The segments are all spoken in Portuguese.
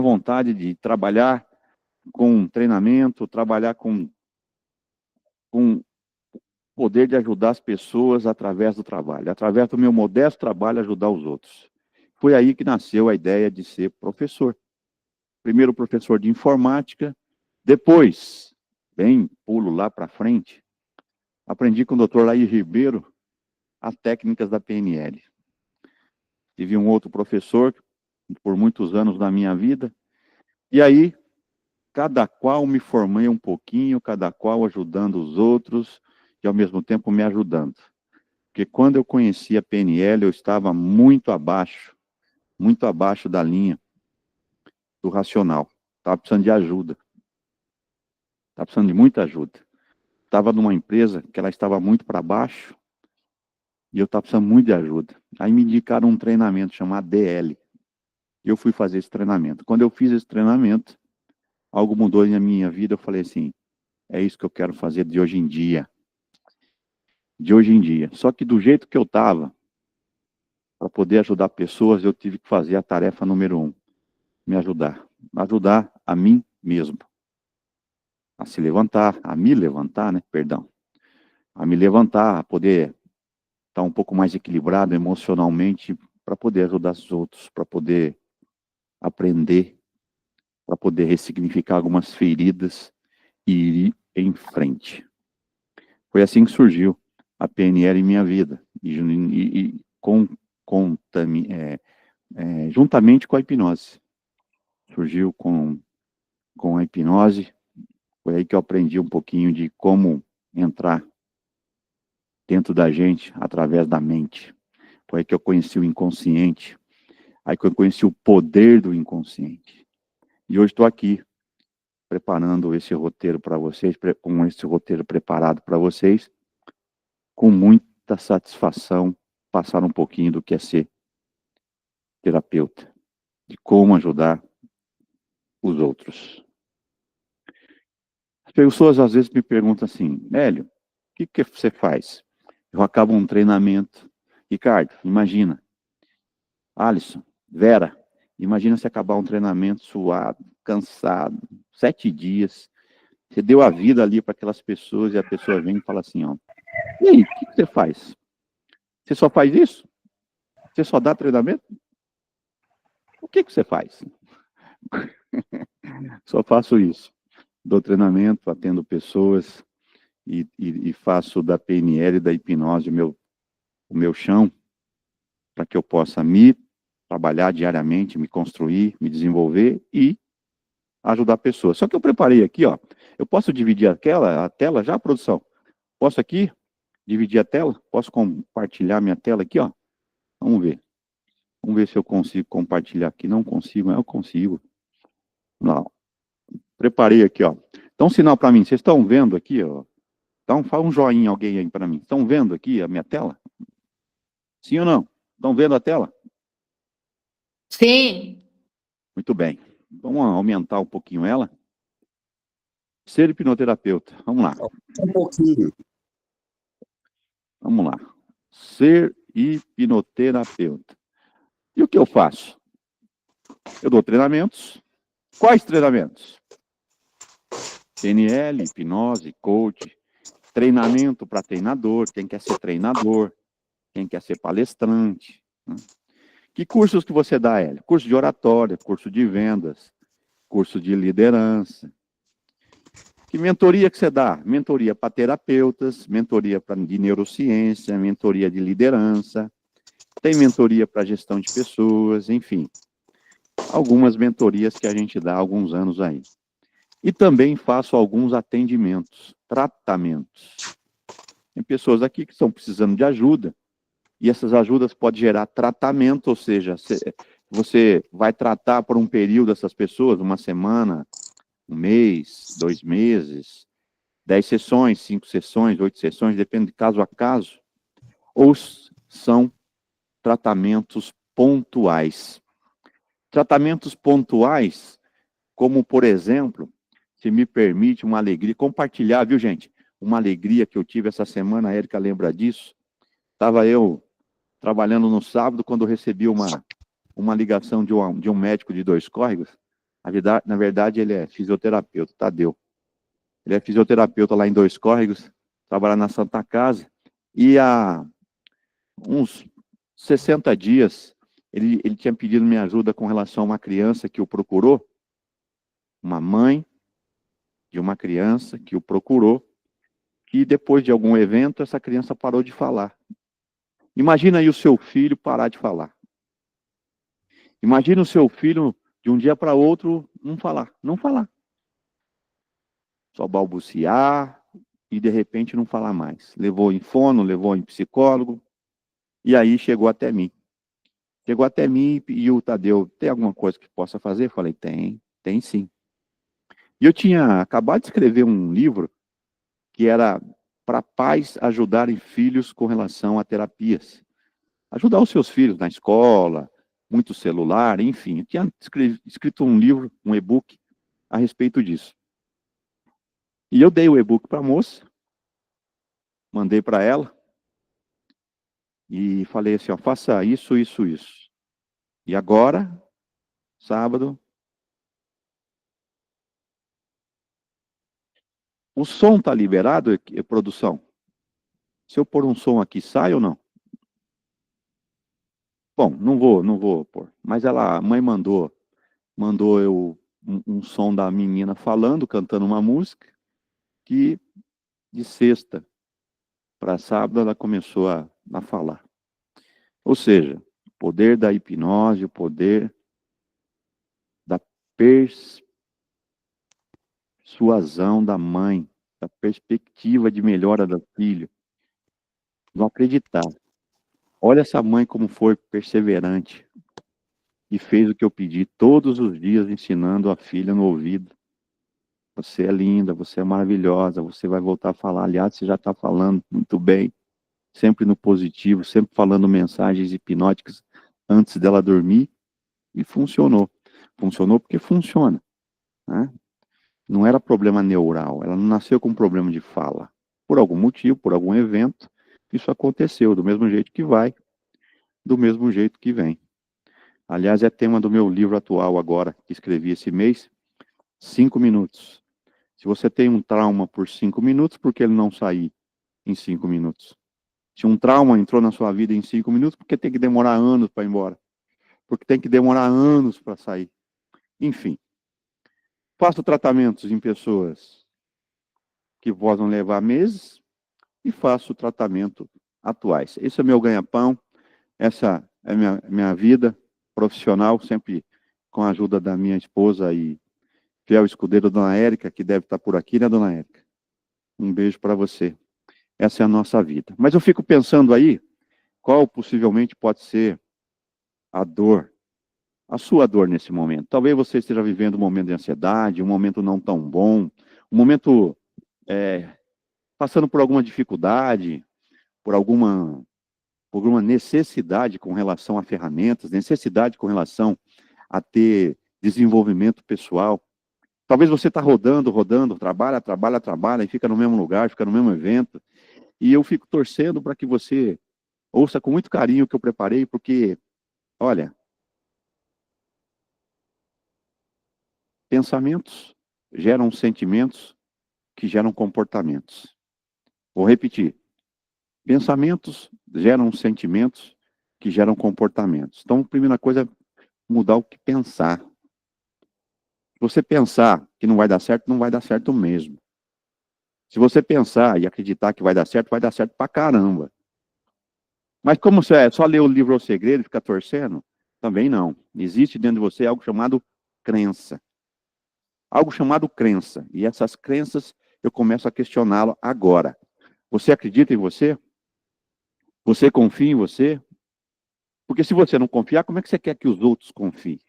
vontade de trabalhar com treinamento, trabalhar com o poder de ajudar as pessoas através do trabalho, através do meu modesto trabalho, ajudar os outros. Foi aí que nasceu a ideia de ser professor. Primeiro professor de informática, depois, bem, pulo lá para frente, aprendi com o Dr. Laí Ribeiro as técnicas da PNL. Tive um outro professor por muitos anos na minha vida, e aí, cada qual me formei um pouquinho, cada qual ajudando os outros, e ao mesmo tempo me ajudando. Porque quando eu conheci a PNL, eu estava muito abaixo da linha do racional. Estava precisando de ajuda. Estava precisando de muita ajuda. Estava numa empresa que ela estava muito para baixo, e eu estava precisando muito de ajuda. Aí me indicaram um treinamento chamado DL. E eu fui fazer esse treinamento. Quando eu fiz esse treinamento, algo mudou na minha vida. Eu falei assim, é isso que eu quero fazer de hoje em dia. De hoje em dia. Só que do jeito que eu estava, para poder ajudar pessoas, eu tive que fazer a tarefa número 1. Me ajudar. Ajudar a mim mesmo. A se levantar, a me levantar, né? Perdão. A me levantar, a poder estar um pouco mais equilibrado emocionalmente, para poder ajudar os outros, para poder aprender, para poder ressignificar algumas feridas e ir em frente. Foi assim que surgiu a PNL em minha vida, juntamente com a hipnose. Surgiu com a hipnose, foi aí que eu aprendi um pouquinho de como entrar dentro da gente através da mente. Foi aí que eu conheci o inconsciente, aí que eu conheci o poder do inconsciente. E hoje estou aqui, preparando esse roteiro para vocês, com esse roteiro preparado para vocês, com muita satisfação, passar um pouquinho do que é ser terapeuta, de como ajudar os outros. As pessoas às vezes me perguntam assim, Hélio, o que você faz? Eu acabo um treinamento. Ricardo, imagina. Alisson, Vera, imagina se acabar um treinamento suado, cansado, 7 dias. Você deu a vida ali para aquelas pessoas e a pessoa vem e fala assim, ó, e aí, o que você faz? Você só faz isso? Você só dá treinamento? O que você faz? Só faço isso. Dou treinamento, atendo pessoas e faço da PNL e da hipnose o meu chão para que eu possa me trabalhar diariamente, me construir, me desenvolver e ajudar pessoas. Só que eu preparei aqui, ó. Eu posso dividir a tela já, produção? Posso aqui dividir a tela? Posso compartilhar minha tela aqui, ó? Vamos ver. Vamos ver se eu consigo compartilhar aqui. Não consigo, eu consigo. Não. Preparei aqui, ó. Dá um sinal para mim. Vocês estão vendo aqui, ó? Então, fala um joinha alguém aí para mim. Estão vendo aqui a minha tela? Sim ou não? Estão vendo a tela? Sim. Muito bem. Vamos aumentar um pouquinho ela. Ser hipnoterapeuta. Vamos lá. Um pouquinho. Vamos lá. Ser hipnoterapeuta. E o que eu faço? Eu dou treinamentos. Quais treinamentos? PNL, hipnose, coach, treinamento para treinador, quem quer ser treinador, quem quer ser palestrante. Né? Que cursos que você dá, Hélio? Curso de oratória, curso de vendas, curso de liderança. Que mentoria que você dá? Mentoria para terapeutas, mentoria de neurociência, mentoria de liderança, tem mentoria para gestão de pessoas, enfim. Algumas mentorias que a gente dá há alguns anos aí. E também faço alguns atendimentos, tratamentos. Tem pessoas aqui que estão precisando de ajuda, e essas ajudas podem gerar tratamento, ou seja, você vai tratar por um período essas pessoas, uma semana, um mês, 2 meses, 10 sessões, 5 sessões, 8 sessões, depende de caso a caso, ou são tratamentos pontuais. Tratamentos pontuais, como, por exemplo, se me permite uma alegria, compartilhar, viu, gente? Uma alegria que eu tive essa semana, a Érica lembra disso. Estava eu trabalhando no sábado, quando eu recebi uma ligação de um médico de Dois Córregos, Na verdade, ele é fisioterapeuta, Tadeu. Ele é fisioterapeuta lá em Dois Córregos, trabalha na Santa Casa. E há uns 60 dias, ele tinha pedido minha ajuda com relação a uma criança que o procurou, uma mãe de uma criança que o procurou, que depois de algum evento, essa criança parou de falar. Imagina aí o seu filho parar de falar. Imagina o seu filho, de um dia para outro, não falar. Não falar. Só balbuciar e, de repente, não falar mais. Levou em fono, levou em psicólogo, e aí chegou até mim. Chegou até mim e o Tadeu, tem alguma coisa que possa fazer? Eu falei, tem sim. E eu tinha acabado de escrever um livro que era para pais ajudarem filhos com relação a terapias. Ajudar os seus filhos na escola, muito celular, enfim. Eu tinha escrito um livro, um e-book, a respeito disso. E eu dei o e-book para a moça, mandei para ela, e falei assim, ó, faça isso, isso, isso. E agora, sábado, o som está liberado, produção? Se eu pôr um som aqui, sai ou não? Bom, não vou pôr. Mas a mãe mandou um som da menina falando, cantando uma música, que de sexta para sábado ela começou a falar. Ou seja, o poder da hipnose, o poder da persuasão da mãe, da perspectiva de melhora do filho. Não acreditar. Olha essa mãe como foi perseverante e fez o que eu pedi todos os dias, ensinando a filha no ouvido. Você é linda, você é maravilhosa, você vai voltar a falar. Aliás, você já está falando muito bem, sempre no positivo, sempre falando mensagens hipnóticas antes dela dormir, e funcionou. Funcionou porque funciona, né? Não era problema neural, ela não nasceu com problema de fala. Por algum motivo, por algum evento, isso aconteceu, do mesmo jeito que vai, do mesmo jeito que vem. Aliás, é tema do meu livro atual agora, que escrevi esse mês, 5 minutos. Se você tem um trauma por 5 minutos, por que ele não sair em 5 minutos? Se um trauma entrou na sua vida em 5 minutos, por que tem que demorar anos para ir embora? Porque tem que demorar anos para sair. Enfim, faço tratamentos em pessoas que possam levar meses e faço tratamento atuais. Esse é meu ganha-pão, essa é minha vida profissional, sempre com a ajuda da minha esposa e fiel escudeiro, dona Érica, que deve estar por aqui, né, dona Érica? Um beijo para você. Essa é a nossa vida. Mas eu fico pensando aí, qual possivelmente pode ser a dor, a sua dor nesse momento. Talvez você esteja vivendo um momento de ansiedade, um momento não tão bom, um momento passando por alguma dificuldade, por alguma necessidade com relação a ferramentas, necessidade com relação a ter desenvolvimento pessoal. Talvez você está rodando, trabalha, e fica no mesmo lugar, fica no mesmo evento. E eu fico torcendo para que você ouça com muito carinho o que eu preparei, porque, olha, pensamentos geram sentimentos que geram comportamentos. Vou repetir. Pensamentos geram sentimentos que geram comportamentos. Então, a primeira coisa é mudar o que pensar. Se você pensar que não vai dar certo mesmo. Se você pensar e acreditar que vai dar certo pra caramba. Mas como você é só ler o livro O Segredo e ficar torcendo? Também não. Existe dentro de você algo chamado crença. Algo chamado crença. E essas crenças eu começo a questioná-lo agora. Você acredita em você? Você confia em você? Porque se você não confiar, como é que você quer que os outros confiem?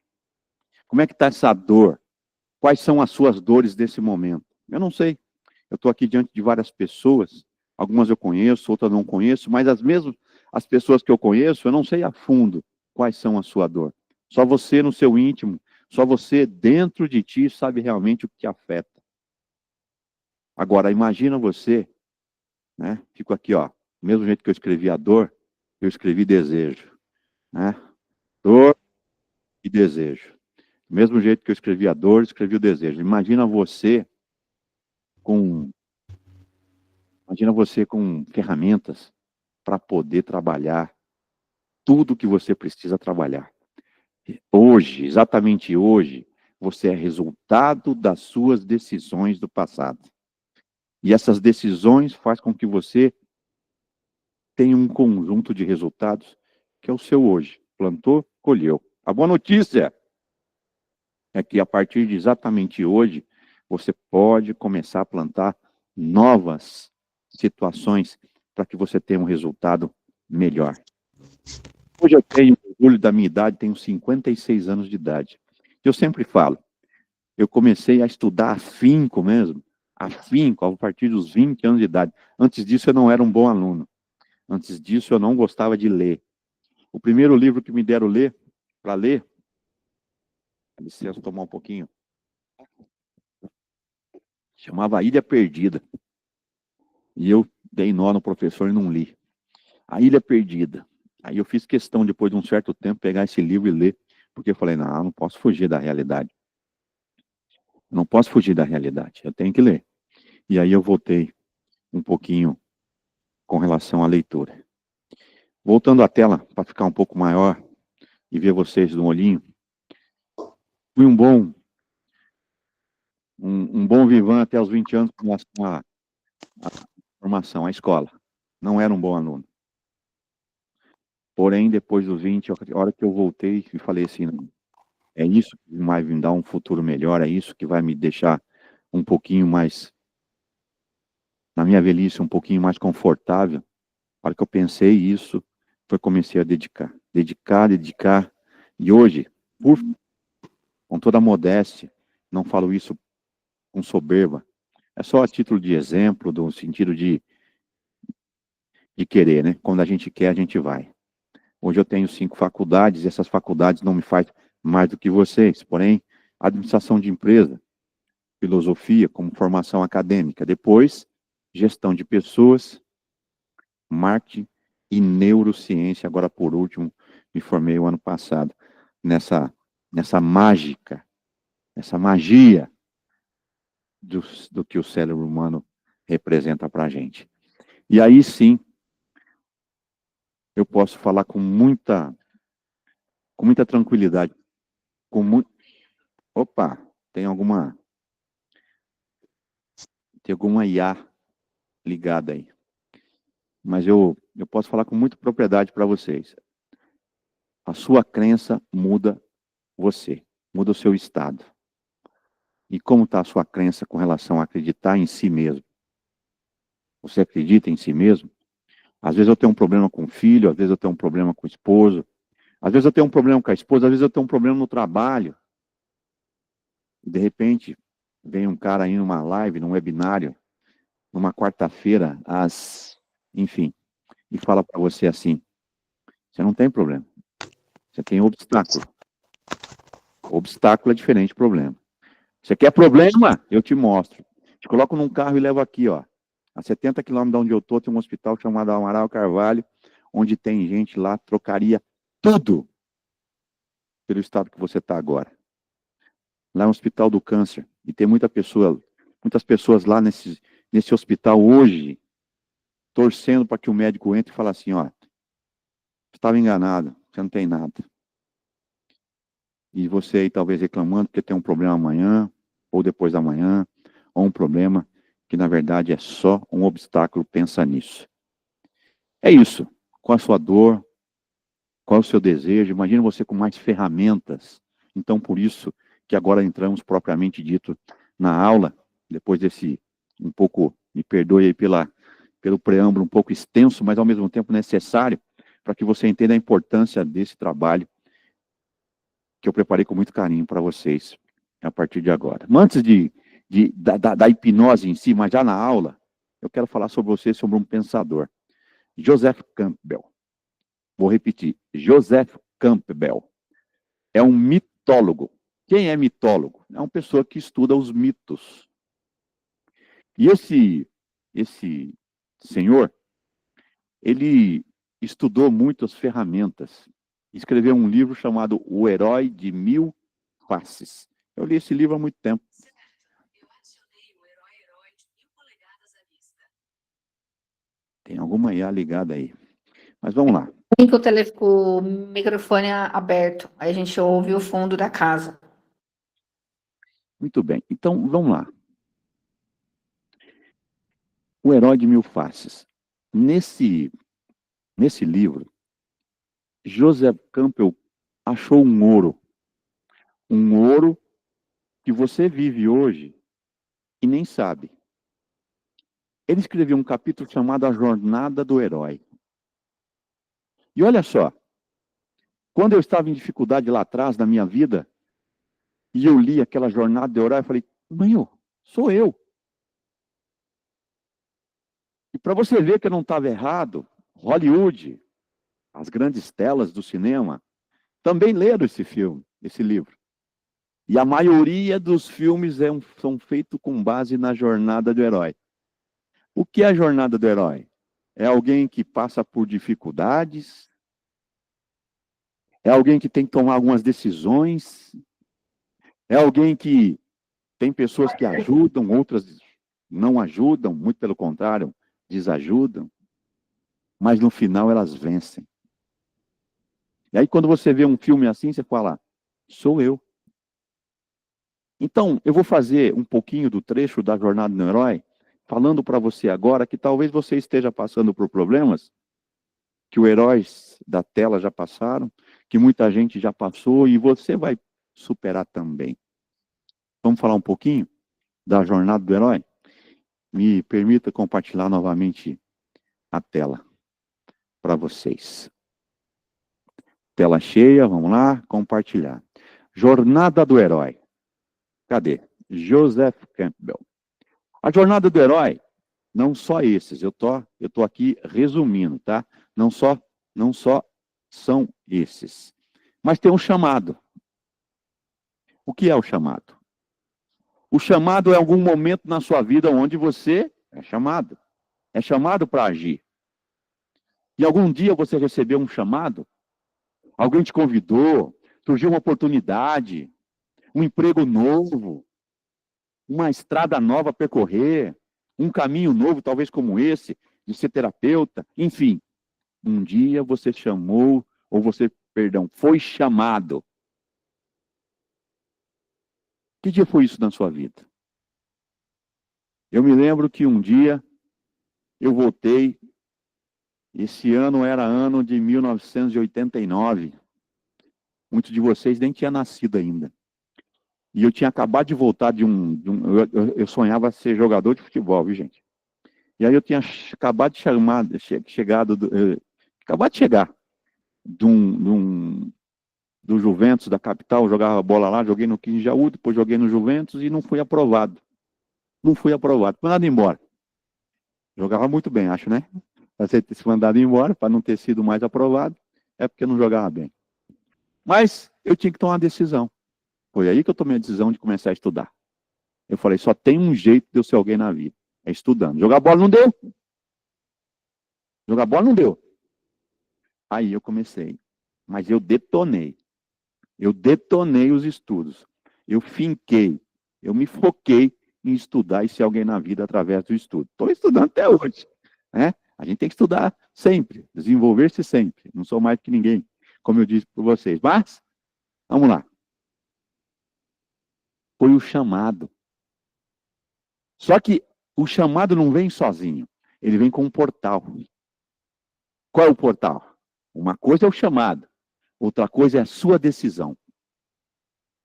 Como é que está essa dor? Quais são as suas dores desse momento? Eu não sei. Eu estou aqui diante de várias pessoas. Algumas eu conheço, outras não conheço, mas as pessoas que eu conheço, eu não sei a fundo quais são a sua dor. Só você no seu íntimo, só você dentro de ti sabe realmente o que te afeta. Agora, imagina você, né? Fico aqui, ó. Do mesmo jeito que eu escrevi a dor, eu escrevi desejo, né? Dor e desejo. Do mesmo jeito que eu escrevi a dor, escrevi o desejo. Imagina você com ferramentas para poder trabalhar tudo que você precisa trabalhar. Hoje, exatamente hoje, você é resultado das suas decisões do passado. E essas decisões fazem com que você tenha um conjunto de resultados que é o seu hoje. Plantou, colheu. A boa notícia é que a partir de exatamente hoje, você pode começar a plantar novas situações para que você tenha um resultado melhor. Hoje eu tenho orgulho da minha idade, tenho 56 anos de idade. Eu sempre falo, eu comecei a estudar afinco mesmo, afinco, a partir dos 20 anos de idade. Antes disso, eu não era um bom aluno. Antes disso, eu não gostava de ler. O primeiro livro que me deram para ler, dá licença, tomar um pouquinho, chamava Ilha Perdida. E eu dei nó no professor e não li. A Ilha Perdida. Aí eu fiz questão, depois de um certo tempo, pegar esse livro e ler, porque eu falei, não posso fugir da realidade. Não posso fugir da realidade, eu tenho que ler. E aí eu voltei um pouquinho com relação à leitura. Voltando à tela, para ficar um pouco maior e ver vocês no olhinho, fui um bom vivan até os 20 anos com relação à formação, à escola. Não era um bom aluno. Porém, depois dos 20, a hora que eu voltei e falei assim, é isso que vai me dar um futuro melhor, é isso que vai me deixar um pouquinho mais, na minha velhice, um pouquinho mais confortável. A hora que eu pensei isso, comecei a dedicar. E hoje, com toda a modéstia, não falo isso com soberba, é só a título de exemplo, no sentido de querer, né? Quando a gente quer, a gente vai. Hoje eu tenho 5 faculdades, e essas faculdades não me fazem mais do que vocês, porém, administração de empresa, filosofia como formação acadêmica, depois, gestão de pessoas, marketing e neurociência. Agora, por último, me formei o ano passado nessa mágica, essa magia do que o cérebro humano representa para a gente. E aí sim, eu posso falar com muita tranquilidade. Opa, tem alguma IA ligada aí. Mas eu posso falar com muita propriedade para vocês. A sua crença muda você, muda o seu estado. E como está a sua crença com relação a acreditar em si mesmo? Você acredita em si mesmo? Às vezes eu tenho um problema com o filho, às vezes eu tenho um problema com o esposo, às vezes eu tenho um problema com a esposa, às vezes eu tenho um problema no trabalho. E de repente, vem um cara aí numa live, num webinário, numa quarta-feira, enfim, e fala para você assim, você não tem problema, você tem obstáculo. Obstáculo é diferente de problema. Você quer problema? Eu te mostro. Te coloco num carro e levo aqui, ó. A 70 quilômetros de onde eu estou, tem um hospital chamado Amaral Carvalho, onde tem gente lá, trocaria tudo pelo estado que você está agora. Lá é um hospital do câncer. E tem muitas pessoas lá nesse hospital hoje, torcendo para que o médico entre e fale assim, ó, você estava enganado, você não tem nada. E você aí talvez reclamando porque tem um problema amanhã, ou depois da manhã, ou um problema que na verdade é só um obstáculo, pensa nisso. É isso, com a sua dor, qual é o seu desejo, imagina você com mais ferramentas. Então por isso que agora entramos propriamente dito na aula, depois desse um pouco, me perdoe aí pelo preâmbulo um pouco extenso, mas ao mesmo tempo necessário, para que você entenda a importância desse trabalho que eu preparei com muito carinho para vocês a partir de agora. Mas antes da hipnose em si, mas já na aula, eu quero falar sobre você, sobre um pensador. Joseph Campbell. Vou repetir. Joseph Campbell. É um mitólogo. Quem é mitólogo? É uma pessoa que estuda os mitos. E esse senhor, ele estudou muito as ferramentas. Escreveu um livro chamado O Herói de 1000 Faces. Eu li esse livro há muito tempo. Tem alguma IA ligada aí. Mas vamos lá. Tem com o microfone aberto. Aí a gente ouve o fundo da casa. Muito bem. Então, vamos lá. O Herói de Mil Faces. Nesse livro, Joseph Campbell achou um ouro. Um ouro que você vive hoje e nem sabe. Ele escreveu um capítulo chamado A Jornada do Herói. E olha só, quando eu estava em dificuldade lá atrás na minha vida, e eu li aquela jornada do herói, eu falei, meu, sou eu. E para você ver que eu não estava errado, Hollywood, as grandes telas do cinema, também leram esse filme, esse livro. E a maioria dos filmes são feitos com base na jornada do herói. O que é a jornada do herói? É alguém que passa por dificuldades, é alguém que tem que tomar algumas decisões, é alguém que tem pessoas que ajudam, outras não ajudam, muito pelo contrário, desajudam, mas no final elas vencem. E aí quando você vê um filme assim, você fala, sou eu. Então, eu vou fazer um pouquinho do trecho da Jornada do Herói, falando para você agora que talvez você esteja passando por problemas que os heróis da tela já passaram, que muita gente já passou e você vai superar também. Vamos falar um pouquinho da Jornada do Herói? Me permita compartilhar novamente a tela para vocês. Tela cheia, vamos lá, compartilhar. Jornada do Herói. Cadê? Joseph Campbell. A Jornada do Herói, não só esses, eu tô aqui resumindo, tá? Não só são esses. Mas tem um chamado. O que é o chamado? O chamado é algum momento na sua vida onde você é chamado. É chamado para agir. E algum dia você recebeu um chamado? Alguém te convidou? Surgiu uma oportunidade? Um emprego novo? Uma estrada nova a percorrer? Um caminho novo, talvez como esse, de ser terapeuta? Enfim, um dia você chamou, ou você, perdão, foi chamado. Que dia foi isso na sua vida? Eu me lembro que um dia eu voltei, esse ano era ano de 1989. Muitos de vocês nem tinham nascido ainda. E eu tinha acabado de voltar eu sonhava ser jogador de futebol, viu, gente? E aí eu tinha acabado de chegar do Juventus, da capital, jogava bola lá, joguei no 15 de Jaú, depois joguei no Juventus e não fui aprovado. Não fui aprovado, fui mandado embora. Jogava muito bem, acho, né? Para ter se mandado embora, para não ter sido mais aprovado, é porque não jogava bem. Mas eu tinha que tomar uma decisão. Foi aí que eu tomei a decisão de começar a estudar. Eu falei, só tem um jeito de eu ser alguém na vida, é estudando. Jogar bola não deu. Jogar bola não deu. Aí eu comecei. Mas eu detonei. Eu detonei os estudos. Eu finquei. Eu me foquei em estudar e ser alguém na vida através do estudo. Estou estudando até hoje. Né? A gente tem que estudar sempre, desenvolver-se sempre. Não sou mais que ninguém, como eu disse para vocês. Mas, vamos lá. Foi o chamado. Só que o chamado não vem sozinho. Ele vem com um portal. Qual é o portal? Uma coisa é o chamado. Outra coisa é a sua decisão.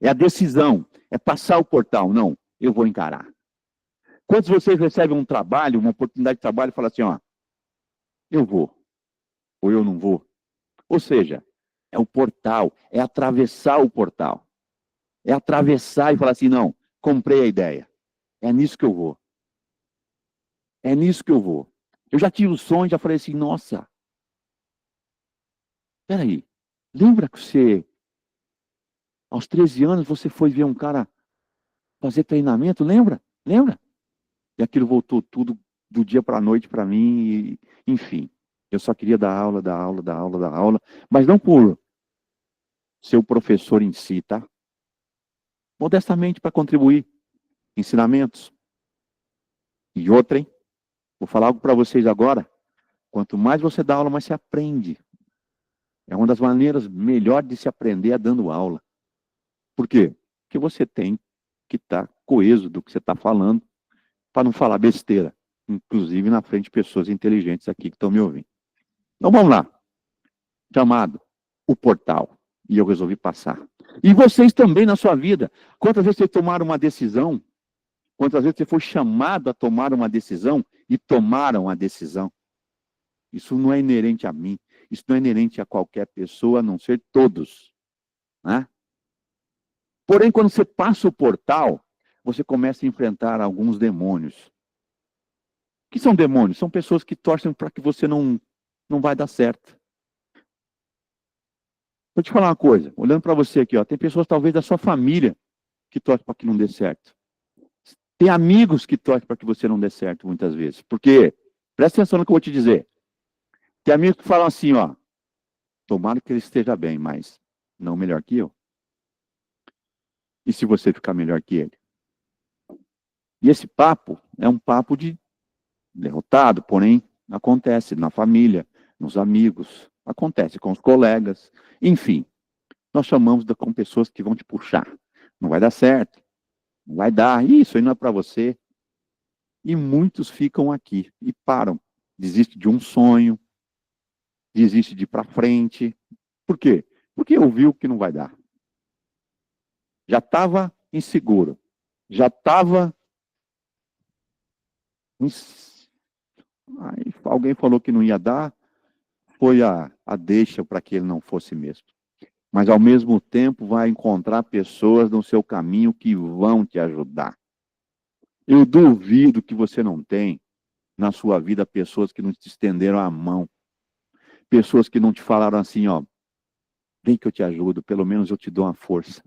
É a decisão. É passar o portal. Não, eu vou encarar. Quantos de vocês recebem um trabalho, uma oportunidade de trabalho e falam assim, ó, eu vou, ou eu não vou? Ou seja, é o portal, é atravessar o portal. É atravessar e falar assim, não, comprei a ideia. É nisso que eu vou. É nisso que eu vou. Eu já tive o sonho, já falei assim, nossa, peraí, lembra que você, aos 13 anos, você foi ver um cara fazer treinamento, lembra? Lembra? E aquilo voltou tudo do dia para a noite para mim, e, enfim. Eu só queria dar aula, dar aula, dar aula, dar aula, mas não por ser o professor em si, tá? modestamente para contribuir. Ensinamentos. E outra, hein? Vou falar algo para vocês agora. Quanto mais você dá aula, mais você aprende. É uma das maneiras melhores de se aprender é dando aula. Por quê? Porque você tem que estar coeso do que você está falando para não falar besteira. Inclusive na frente de pessoas inteligentes aqui que estão me ouvindo. Então vamos lá. Chamado o portal. E eu resolvi passar. E vocês também na sua vida. Quantas vezes vocês tomaram uma decisão? Quantas vezes você foi chamado a tomar uma decisão e tomaram a decisão? Isso não é inerente a mim. Isso não é inerente a qualquer pessoa, a não ser todos. Né? Porém, quando você passa o portal, você começa a enfrentar alguns demônios. O que são demônios? São pessoas que torcem para que você não vai dar certo. Vou te falar uma coisa, olhando para você aqui, ó, tem pessoas talvez da sua família que torcem para que não dê certo. Tem amigos que torcem para que você não dê certo muitas vezes. Porque, presta atenção no que eu vou te dizer. Tem amigos que falam assim, ó, tomara que ele esteja bem, mas não melhor que eu. E se você ficar melhor que ele? E esse papo é um papo de derrotado, porém acontece na família, nos amigos, acontece com os colegas, enfim. Nós chamamos com pessoas que vão te puxar. Não vai dar certo, não vai dar, isso aí não é para você. E muitos ficam aqui e param. Desiste de um sonho, desiste de ir para frente. Por quê? Porque ouviu que não vai dar. Já estava inseguro, já estava... Alguém falou que não ia dar, foi a deixa para que ele não fosse mesmo. Mas, ao mesmo tempo, vai encontrar pessoas no seu caminho que vão te ajudar. Eu duvido que você não tem na sua vida pessoas que não te estenderam a mão. Pessoas que não te falaram assim, ó, vem que eu te ajudo, pelo menos eu te dou uma força.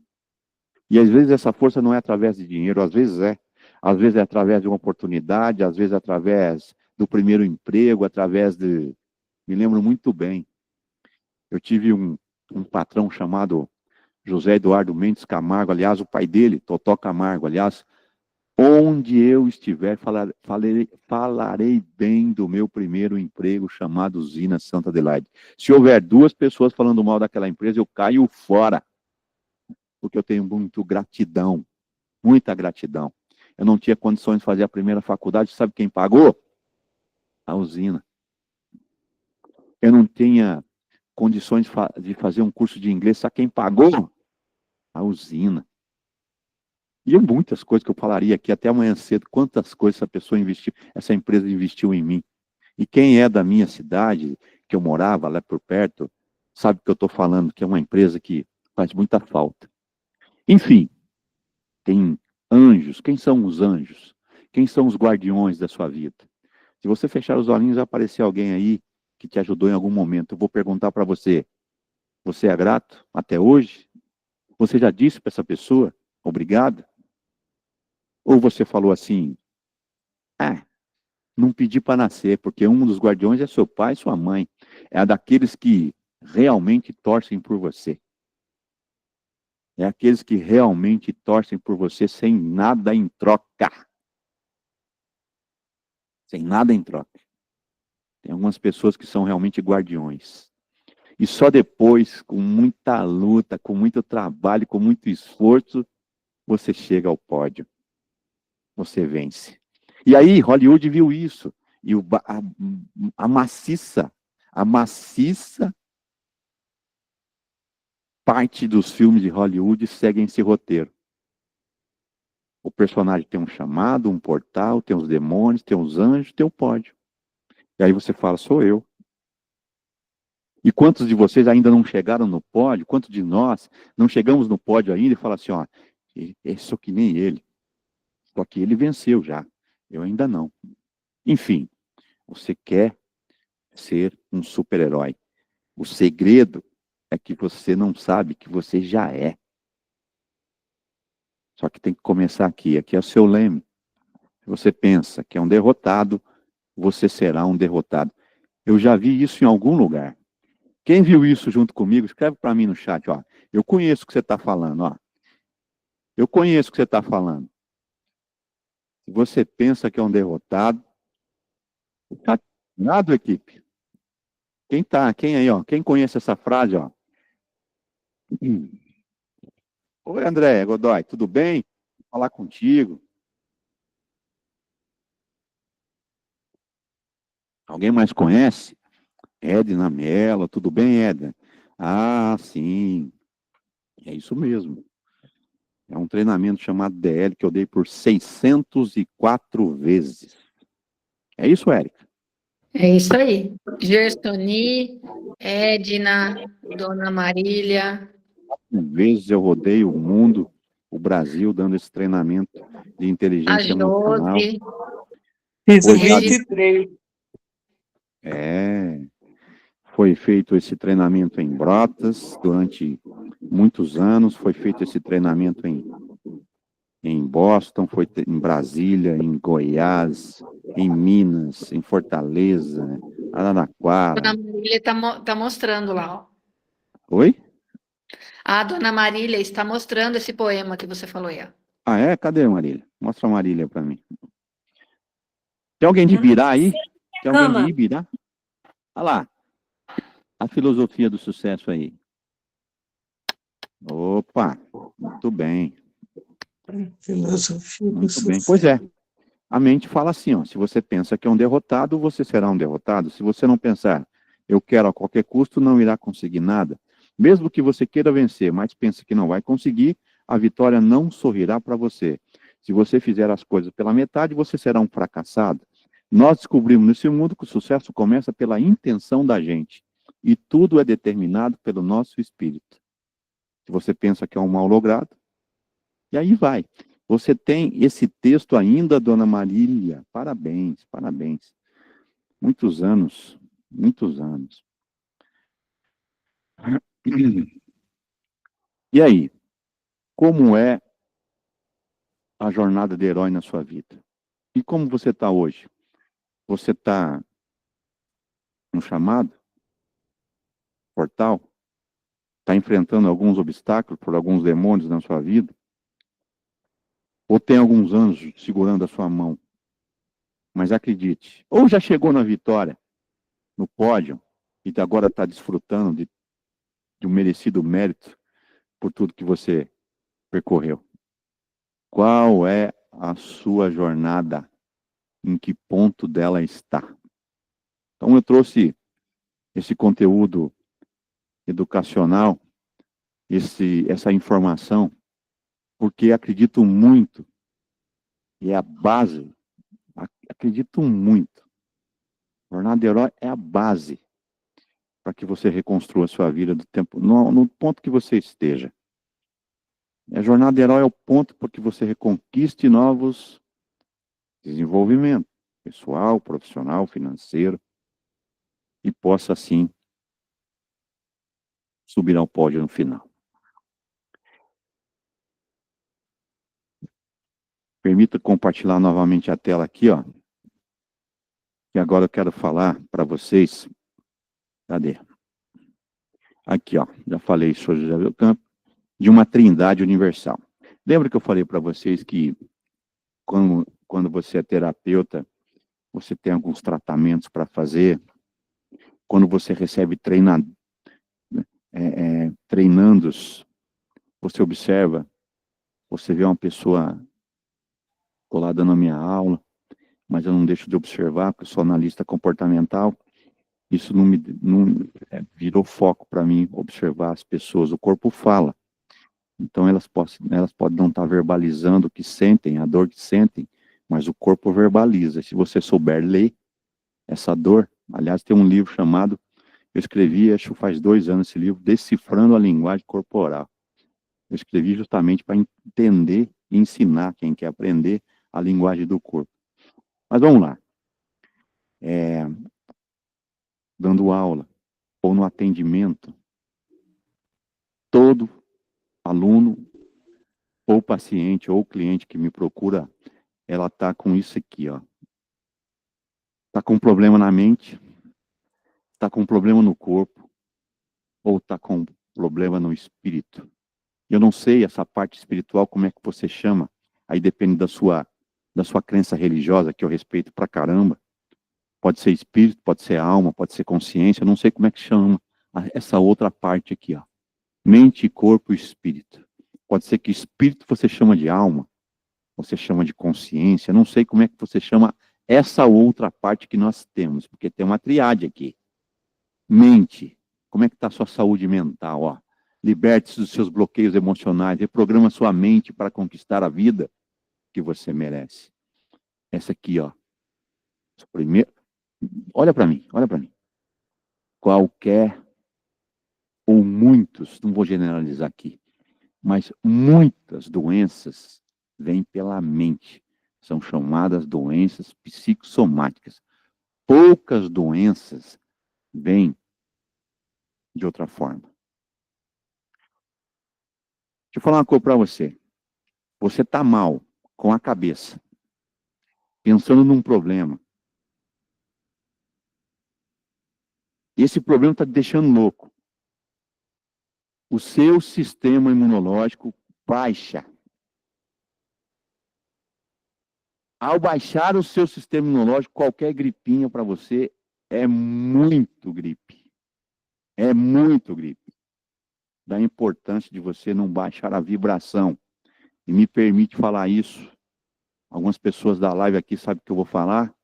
E às vezes essa força não é através de dinheiro, às vezes é. Às vezes é através de uma oportunidade, às vezes é através do primeiro emprego, através de... Me lembro muito bem. Eu tive um patrão chamado José Eduardo Mendes Camargo, aliás, o pai dele, Totó Camargo, aliás, onde eu estiver, falarei bem do meu primeiro emprego chamado Usina Santa Adelaide. Se houver duas pessoas falando mal daquela empresa, eu caio fora, porque eu tenho muito gratidão, muita gratidão. Eu não tinha condições de fazer a primeira faculdade, sabe quem pagou? A usina. Eu não tinha condições de fazer um curso de inglês, sabe quem pagou? A usina. E muitas coisas que eu falaria aqui até amanhã cedo, quantas coisas essa pessoa investiu, essa empresa investiu em mim. E quem é da minha cidade, que eu morava lá por perto, sabe que eu estou falando, que é uma empresa que faz muita falta. Enfim, tem anjos. Quem são os anjos? Quem são os guardiões da sua vida? Se você fechar os olhinhos, vai aparecer alguém aí que te ajudou em algum momento. Eu vou perguntar para você, você é grato até hoje? Você já disse para essa pessoa, obrigado? Ou você falou assim, não pedi para nascer, porque um dos guardiões é seu pai e sua mãe. É daqueles que realmente torcem por você. É aqueles que realmente torcem por você sem nada em troca. Sem nada em troca. Tem algumas pessoas que são realmente guardiões. E só depois, com muita luta, com muito trabalho, com muito esforço, você chega ao pódio. Você vence. E aí, Hollywood viu isso. E a maciça parte dos filmes de Hollywood seguem esse roteiro. O personagem tem um chamado, um portal, tem os demônios, tem os anjos, tem o pódio. E aí você fala, sou eu. E quantos de vocês ainda não chegaram no pódio? Quantos de nós não chegamos no pódio ainda e fala assim, ó, eu sou que nem ele. Só que ele venceu já. Eu ainda não. Enfim, você quer ser um super-herói. O segredo é que você não sabe que você já é. Só que tem que começar aqui. Aqui é o seu leme. Se você pensa que é um derrotado, você será um derrotado. Eu já vi isso em algum lugar. Quem viu isso junto comigo, escreve para mim no chat. Ó. Eu conheço o que você está falando. Ó. Eu conheço o que você está falando. Se você pensa que é um derrotado, está errado, equipe. Quem aí, ó? Quem conhece essa frase, ó? Oi, André Godoy, tudo bem? Vou falar contigo. Alguém mais conhece? Edna Mello, tudo bem, Edna? Ah, sim, é isso mesmo. É um treinamento chamado DL que eu dei por 604 vezes. É isso, Érica? É isso aí. Gersoni, Edna, Dona Marília, Vezes eu rodei o mundo, o Brasil, dando esse treinamento de a inteligência emocional. Josi, Fiz Foi dado, 23. é, foi feito esse treinamento em Brotas durante muitos anos, foi feito esse treinamento em Boston, foi em Brasília, em Goiás, em Minas, em Fortaleza, Araraquara. Dona Marília está mostrando lá, ó. Oi? A Dona Marília está mostrando esse poema que você falou aí, ó. Ah, é? Cadê a Marília? Mostra a Marília para mim. Tem alguém de Ibirá aí? Tem alguém de Cama. Ibirá? Olha lá, a filosofia do sucesso aí. Opa, muito bem, Filosofia do muito bem. sucesso. Pois é, a mente fala assim, ó, se você pensa que é um derrotado, você será um derrotado. Se você não pensar, eu quero a qualquer custo, não irá conseguir nada. Mesmo que você queira vencer, mas pense que não vai conseguir, a vitória não sorrirá para você. Se você fizer as coisas pela metade, você será um fracassado. Nós descobrimos nesse mundo que o sucesso começa pela intenção da gente. E tudo é determinado pelo nosso espírito. Se você pensa que é um mal logrado, e aí vai. Você tem esse texto ainda, Dona Marília. Parabéns, parabéns. Muitos anos, muitos anos. E aí, como é a jornada de herói na sua vida? E como você está hoje? Você está no chamado, portal? Está enfrentando alguns obstáculos por alguns demônios na sua vida? Ou tem alguns anjos segurando a sua mão? Mas acredite, ou já chegou na vitória, no pódio, e agora está desfrutando de um merecido mérito por tudo que você percorreu. Qual é a sua jornada? Em que ponto dela está? Então eu trouxe esse conteúdo educacional, essa informação, porque acredito muito, e é a base, acredito muito. Jornada de herói é a base para que você reconstrua a sua vida do tempo, no ponto que você esteja. A jornada de herói é o ponto para que você reconquiste novos desenvolvimentos, pessoal, profissional, financeiro, e possa, assim, subir ao pódio no final. Permita compartilhar novamente a tela aqui, ó. E agora eu quero falar para vocês. Cadê? Aqui, ó. Já falei sobre José Belcampo, de uma trindade universal. Lembra que eu falei para vocês que quando você é terapeuta, você tem alguns tratamentos para fazer. Quando você recebe treinandos, você observa, você vê uma pessoa colada na minha aula, mas eu não deixo de observar, porque eu sou analista comportamental. Isso virou foco para mim, observar as pessoas. O corpo fala. Então, elas podem não estar verbalizando o que sentem, a dor que sentem, mas o corpo verbaliza. Se você souber ler essa dor, aliás, tem um livro chamado, eu escrevi, acho que faz 2 anos esse livro, Decifrando a Linguagem Corporal. Eu escrevi justamente para entender e ensinar quem quer aprender a linguagem do corpo. Mas vamos lá. Dando aula ou no atendimento, todo aluno ou paciente ou cliente que me procura, ela está com isso aqui, ó. Está com um problema na mente, está com um problema no corpo, ou está com um problema no espírito. Eu não sei essa parte espiritual, como é que você chama. Aí depende da sua crença religiosa, que eu respeito pra caramba. Pode ser espírito, pode ser alma, pode ser consciência. Eu não sei como é que chama essa outra parte aqui, ó. Mente, corpo e espírito. Pode ser que espírito você chama de alma, você chama de consciência. Eu não sei como é que você chama essa outra parte que nós temos, porque tem uma triade aqui. Mente. Como é que está a sua saúde mental, ó? Liberte-se dos seus bloqueios emocionais, reprograma sua mente para conquistar a vida que você merece. Essa aqui, ó. Primeiro, olha para mim, olha para mim. Qualquer ou muitos, não vou generalizar aqui, mas muitas doenças vêm pela mente. São chamadas doenças psicossomáticas. Poucas doenças vêm de outra forma. Deixa eu falar uma coisa para você. Você está mal com a cabeça, pensando num problema. E esse problema está te deixando louco. O seu sistema imunológico baixa. Ao baixar o seu sistema imunológico, qualquer gripinha para você é muito gripe. É muito gripe. Da importância de você não baixar a vibração. E me permite falar isso. Algumas pessoas da live aqui sabem o que eu vou falar.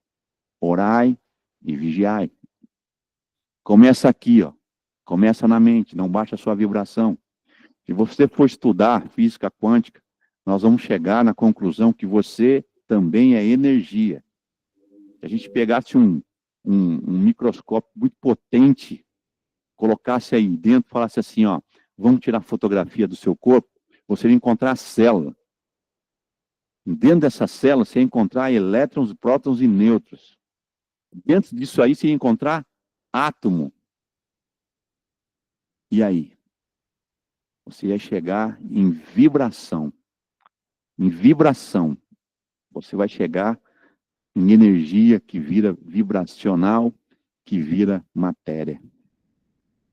Orai e vigiai. Começa aqui, ó. Começa na mente, não baixa a sua vibração. Se você for estudar física quântica, nós vamos chegar na conclusão que você também é energia. Se a gente pegasse um microscópio muito potente, colocasse aí dentro, falasse assim, ó, vamos tirar fotografia do seu corpo, você ia encontrar a célula. Dentro dessa célula, você ia encontrar elétrons, prótons e nêutrons. Dentro disso aí, você ia encontrar átomo. E aí? Você ia chegar em vibração. Em vibração. Você vai chegar em energia que vira vibracional, que vira matéria.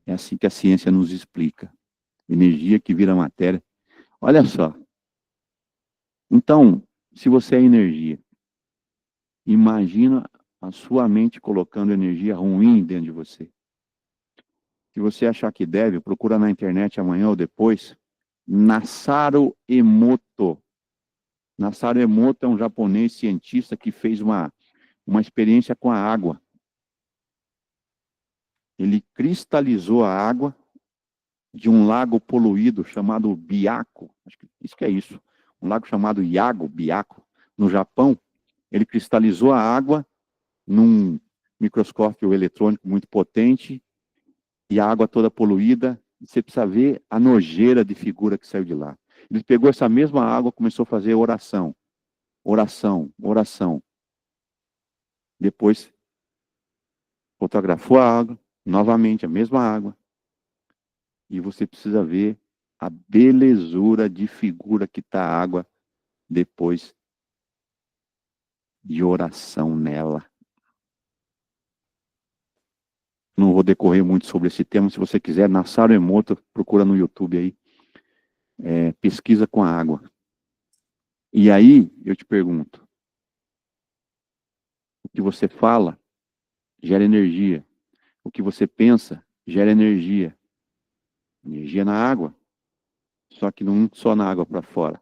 É assim que a ciência nos explica. Energia que vira matéria. Olha só. Então, se você é energia, imagina a sua mente colocando energia ruim dentro de você. Se você achar que deve, procura na internet amanhã ou depois. Masaru Emoto. Masaru Emoto é um japonês cientista que fez uma experiência com a água. Ele cristalizou a água de um lago poluído chamado Biako. Acho que isso que é isso. Um lago chamado Biako, no Japão. Ele cristalizou a água num microscópio eletrônico muito potente e a água toda poluída. Você precisa ver a nojeira de figura que saiu de lá. Ele pegou essa mesma água e começou a fazer oração. Oração, oração. Depois fotografou a água, novamente a mesma água. E você precisa ver a belezura de figura que está a água depois de oração nela. Não vou decorrer muito sobre esse tema. Se você quiser, Masaru Emoto, procura no YouTube aí. Pesquisa com a água. E aí, eu te pergunto. O que você fala gera energia. O que você pensa gera energia. Energia na água. Só que não só na água para fora.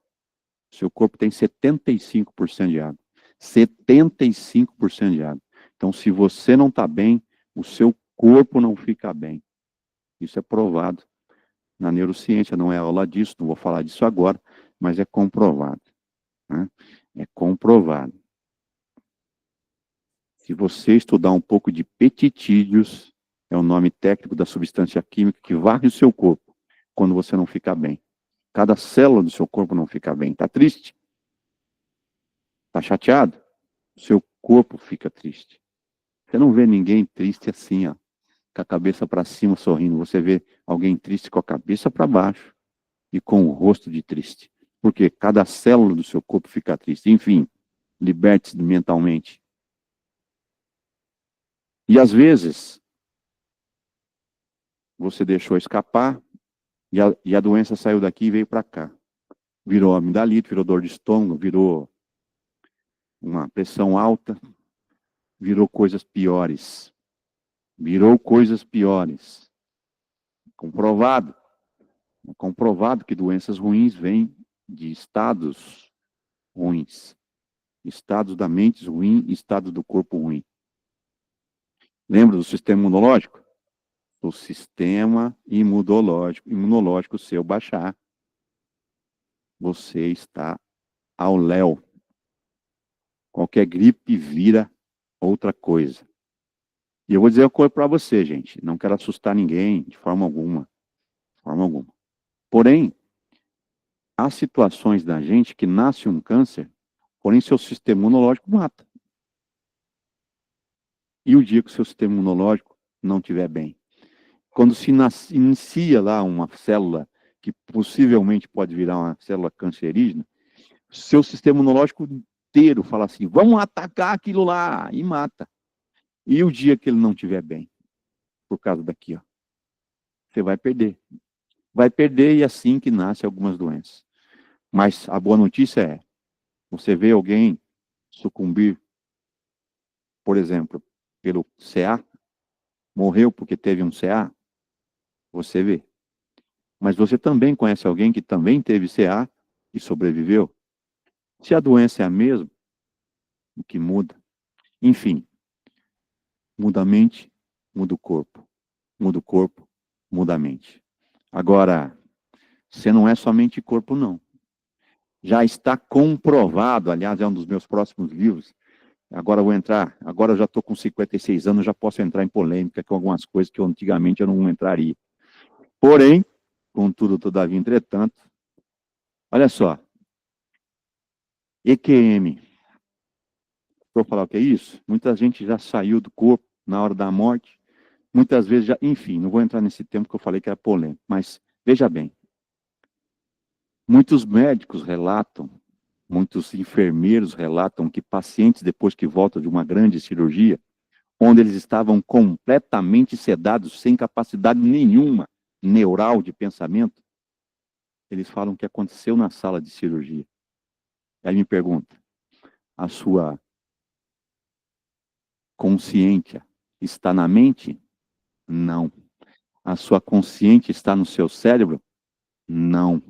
O seu corpo tem 75% de água. 75% de água. Então, se você não está bem, o seu corpo não fica bem. Isso é provado na neurociência, não é aula disso, não vou falar disso agora, mas é comprovado. Né? É comprovado. Se você estudar um pouco de peptídeos, é o nome técnico da substância química que varre o seu corpo quando você não fica bem. Cada célula do seu corpo não fica bem. Está triste? Está chateado? O seu corpo fica triste. Você não vê ninguém triste assim, ó, com a cabeça para cima sorrindo. Você vê alguém triste com a cabeça para baixo e com o rosto de triste. Porque cada célula do seu corpo fica triste. Enfim, liberte-se mentalmente. E às vezes, você deixou escapar E a doença saiu daqui e veio para cá. Virou amidalite, virou dor de estômago, virou uma pressão alta, virou coisas piores. Virou coisas piores. Comprovado. É comprovado que doenças ruins vêm de estados ruins. Estados da mente ruim e estado do corpo ruim. Lembra do sistema imunológico? O sistema imunológico seu baixar, você está ao léu. Qualquer gripe vira outra coisa. E eu vou dizer uma coisa para você, gente. Não quero assustar ninguém de forma alguma. De forma alguma. Porém, há situações da gente que nasce um câncer, porém seu sistema imunológico mata. E o dia que o seu sistema imunológico não estiver bem. Quando se inicia lá uma célula que possivelmente pode virar uma célula cancerígena, seu sistema imunológico inteiro fala assim, vamos atacar aquilo lá, e mata. E o dia que ele não estiver bem, por causa daqui, ó, você vai perder. Vai perder e é assim que nascem algumas doenças. Mas a boa notícia é, você vê alguém sucumbir, por exemplo, pelo CA, morreu porque teve um CA, você vê. Mas você também conhece alguém que também teve CA e sobreviveu? Se a doença é a mesma, o que muda? Enfim, muda a mente, muda o corpo. Muda o corpo, muda a mente. Agora, você não é somente corpo, não. Já está comprovado, aliás, é um dos meus próximos livros. Agora eu já estou com 56 anos, já posso entrar em polêmica com algumas coisas que antigamente eu não entraria. Porém, contudo, todavia, entretanto, olha só, EQM. Vou falar o que é isso? Muita gente já saiu do corpo na hora da morte, muitas vezes já, enfim, não vou entrar nesse tempo que eu falei que era polêmico, mas veja bem, muitos médicos relatam, muitos enfermeiros relatam que pacientes, depois que voltam de uma grande cirurgia, onde eles estavam completamente sedados, sem capacidade nenhuma neural de pensamento, eles falam que aconteceu na sala de cirurgia. Aí me pergunta, a sua consciência está na mente? Não. A sua consciência está no seu cérebro? Não.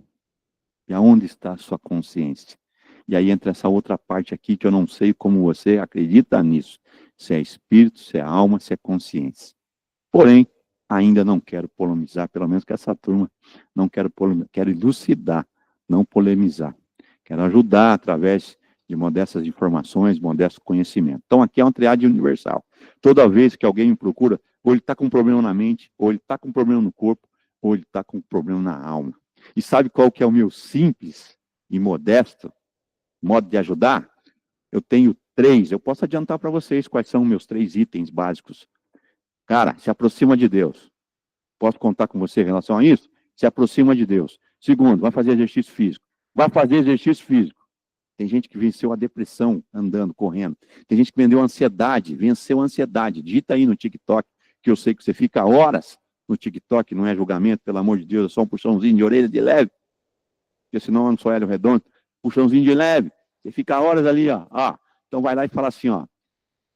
E aonde está a sua consciência? E aí entra essa outra parte aqui que eu não sei como você acredita nisso. Se é espírito, se é alma, se é consciência. Porém, ainda não quero polemizar, pelo menos com essa turma, não quero polemizar, quero elucidar, não polemizar. Quero ajudar através de modestas informações, modesto conhecimento. Então, aqui é uma triade universal. Toda vez que alguém me procura, ou ele está com um problema na mente, ou ele está com um problema no corpo, ou ele está com um problema na alma. E sabe qual que é o meu simples e modesto modo de ajudar? Eu tenho 3, eu posso adiantar para vocês quais são meus 3 itens básicos. Cara, se aproxima de Deus. Posso contar com você em relação a isso? Se aproxima de Deus. Segundo, vai fazer exercício físico. Vai fazer exercício físico. Tem gente que venceu a depressão andando, correndo. Tem gente que venceu a ansiedade. Digita aí no TikTok, que eu sei que você fica horas no TikTok, não é julgamento, pelo amor de Deus, é só um puxãozinho de orelha de leve. Porque senão eu não sou Hélio Redondo. Puxãozinho de leve. Você fica horas ali, ó. Então vai lá e fala assim, ó.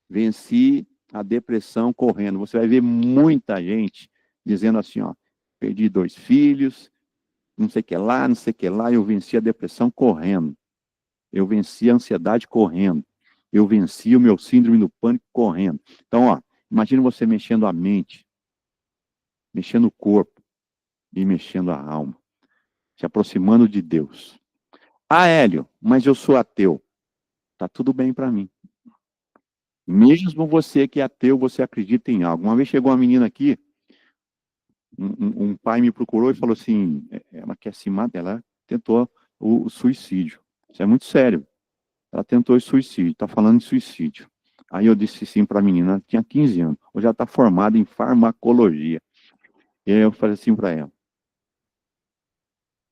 Venci a depressão correndo. Você vai ver muita gente dizendo assim, ó. Perdi 2 filhos, não sei o que lá, não sei o que lá, eu venci a depressão correndo. Eu venci a ansiedade correndo. Eu venci o meu síndrome do pânico correndo. Então, ó, imagina você mexendo a mente, mexendo o corpo e mexendo a alma, se aproximando de Deus. Ah, Hélio, mas eu sou ateu. Tá tudo bem para mim. Mesmo você que é ateu, você acredita em algo. Uma vez chegou uma menina aqui, um pai me procurou e falou assim, ela quer se matar, ela tentou o suicídio. Isso é muito sério. Ela tentou suicídio, está falando de suicídio. Aí eu disse sim para a menina, ela tinha 15 anos, hoje ela está formada em farmacologia. E aí eu falei assim para ela,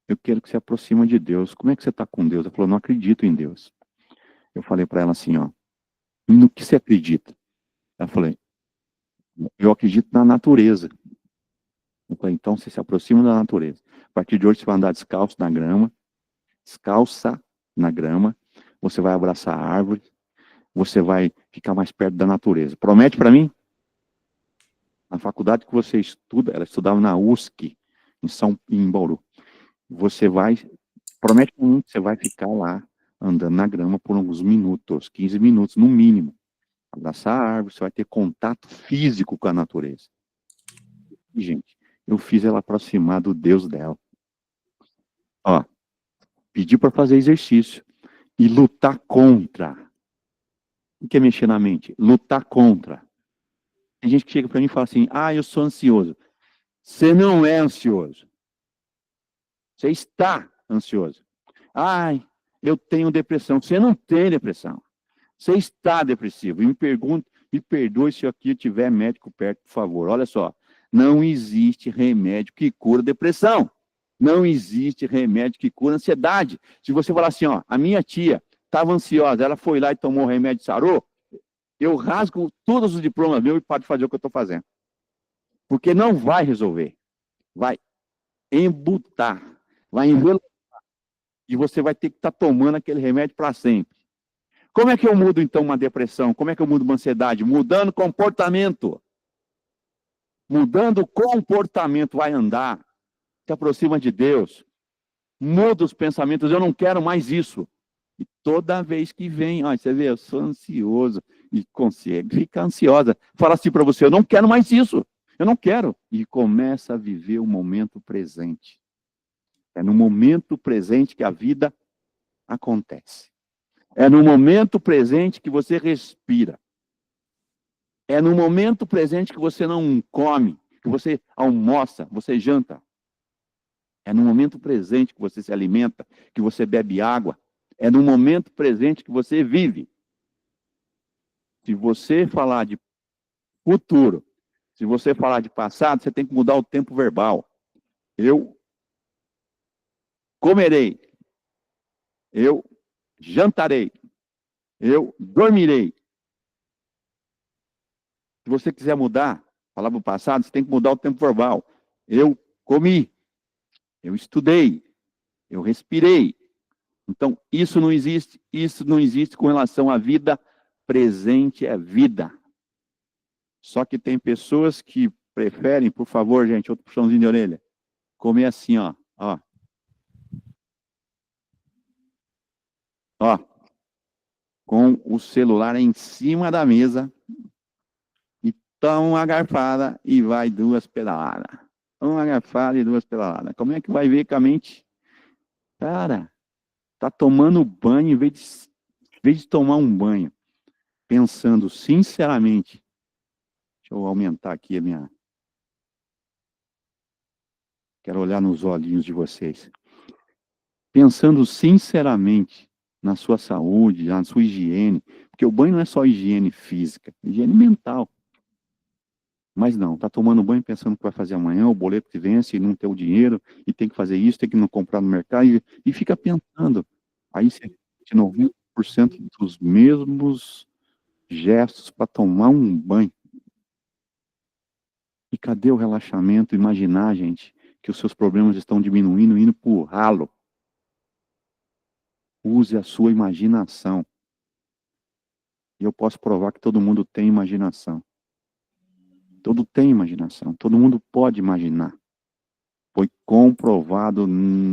eu quero que você aproxima de Deus. Como é que você está com Deus? Ela falou, não acredito em Deus. Eu falei para ela assim, ó, no que você acredita? Ela falou, eu acredito na natureza. Eu falei, então você se aproxima da natureza. partir de hoje você vai andar descalço na grama, descalça na grama, você vai abraçar a árvore, você vai ficar mais perto da natureza. Promete para mim? Na faculdade que você estuda, ela estudava na USC, em Bauru. Promete para mim que você vai ficar lá, andando na grama por uns minutos, 15 minutos no mínimo. Abraçar a árvore, você vai ter contato físico com a natureza. E, gente, eu fiz ela aproximar do Deus dela. Ó, pedi para fazer exercício e lutar contra. O que é mexer na mente? Lutar contra. Tem gente que chega para mim e fala assim, eu sou ansioso. Você não é ansioso. Você está ansioso. Eu tenho depressão. Você não tem depressão. Você está depressivo. E me perdoe se aqui tiver médico perto, por favor. Olha só, não existe remédio que cura depressão. Não existe remédio que cura ansiedade. Se você falar assim, a minha tia estava ansiosa, ela foi lá e tomou o remédio e sarou, eu rasgo todos os diplomas meus e paro de fazer o que eu estou fazendo. Porque não vai resolver. Vai embutar, vai envelopar. E você vai ter que estar tomando aquele remédio para sempre. Como é que eu mudo, então, uma depressão? Como é que eu mudo uma ansiedade? Mudando comportamento. Mudando o comportamento, vai andar. Se aproxima de Deus. Muda os pensamentos. Eu não quero mais isso. E toda vez que vem, você vê, eu sou ansioso. E consegue ficar ansiosa. Fala assim para você, eu não quero mais isso. Eu não quero. E começa a viver o momento presente. É no momento presente que a vida acontece. É no momento presente que você respira. É no momento presente que você não come, que você almoça, você janta. É no momento presente que você se alimenta, que você bebe água. É no momento presente que você vive. Se você falar de futuro, se você falar de passado, você tem que mudar o tempo verbal. Eu comerei. Eu jantarei. Eu dormirei. Se você quiser mudar, falar para o passado, você tem que mudar o tempo verbal. Eu comi. Eu estudei. Eu respirei. Então, isso não existe com relação à vida presente, é vida. Só que tem pessoas que preferem, por favor, gente, outro puxãozinho de orelha, comer assim, ó. Com o celular em cima da mesa, e toma uma garfada e vai 2 pedaladas. Uma garfada e 2 pedaladas. Como é que vai ver com a mente? Cara, tá tomando banho em vez de tomar um banho, pensando sinceramente. Deixa eu aumentar aqui a minha... Quero olhar nos olhinhos de vocês. Pensando sinceramente na sua saúde, na sua higiene, porque o banho não é só higiene física, é higiene mental. Mas não, tá tomando banho pensando que vai fazer amanhã, o boleto que vence e não tem o dinheiro, e tem que fazer isso, tem que não comprar no mercado, e fica pensando. Aí você tem 90% dos mesmos gestos para tomar um banho. E cadê o relaxamento? Imaginar, gente, que os seus problemas estão diminuindo, indo para o ralo. Use a sua imaginação. E eu posso provar que todo mundo tem imaginação. Todo tem imaginação. Todo mundo pode imaginar. Foi comprovado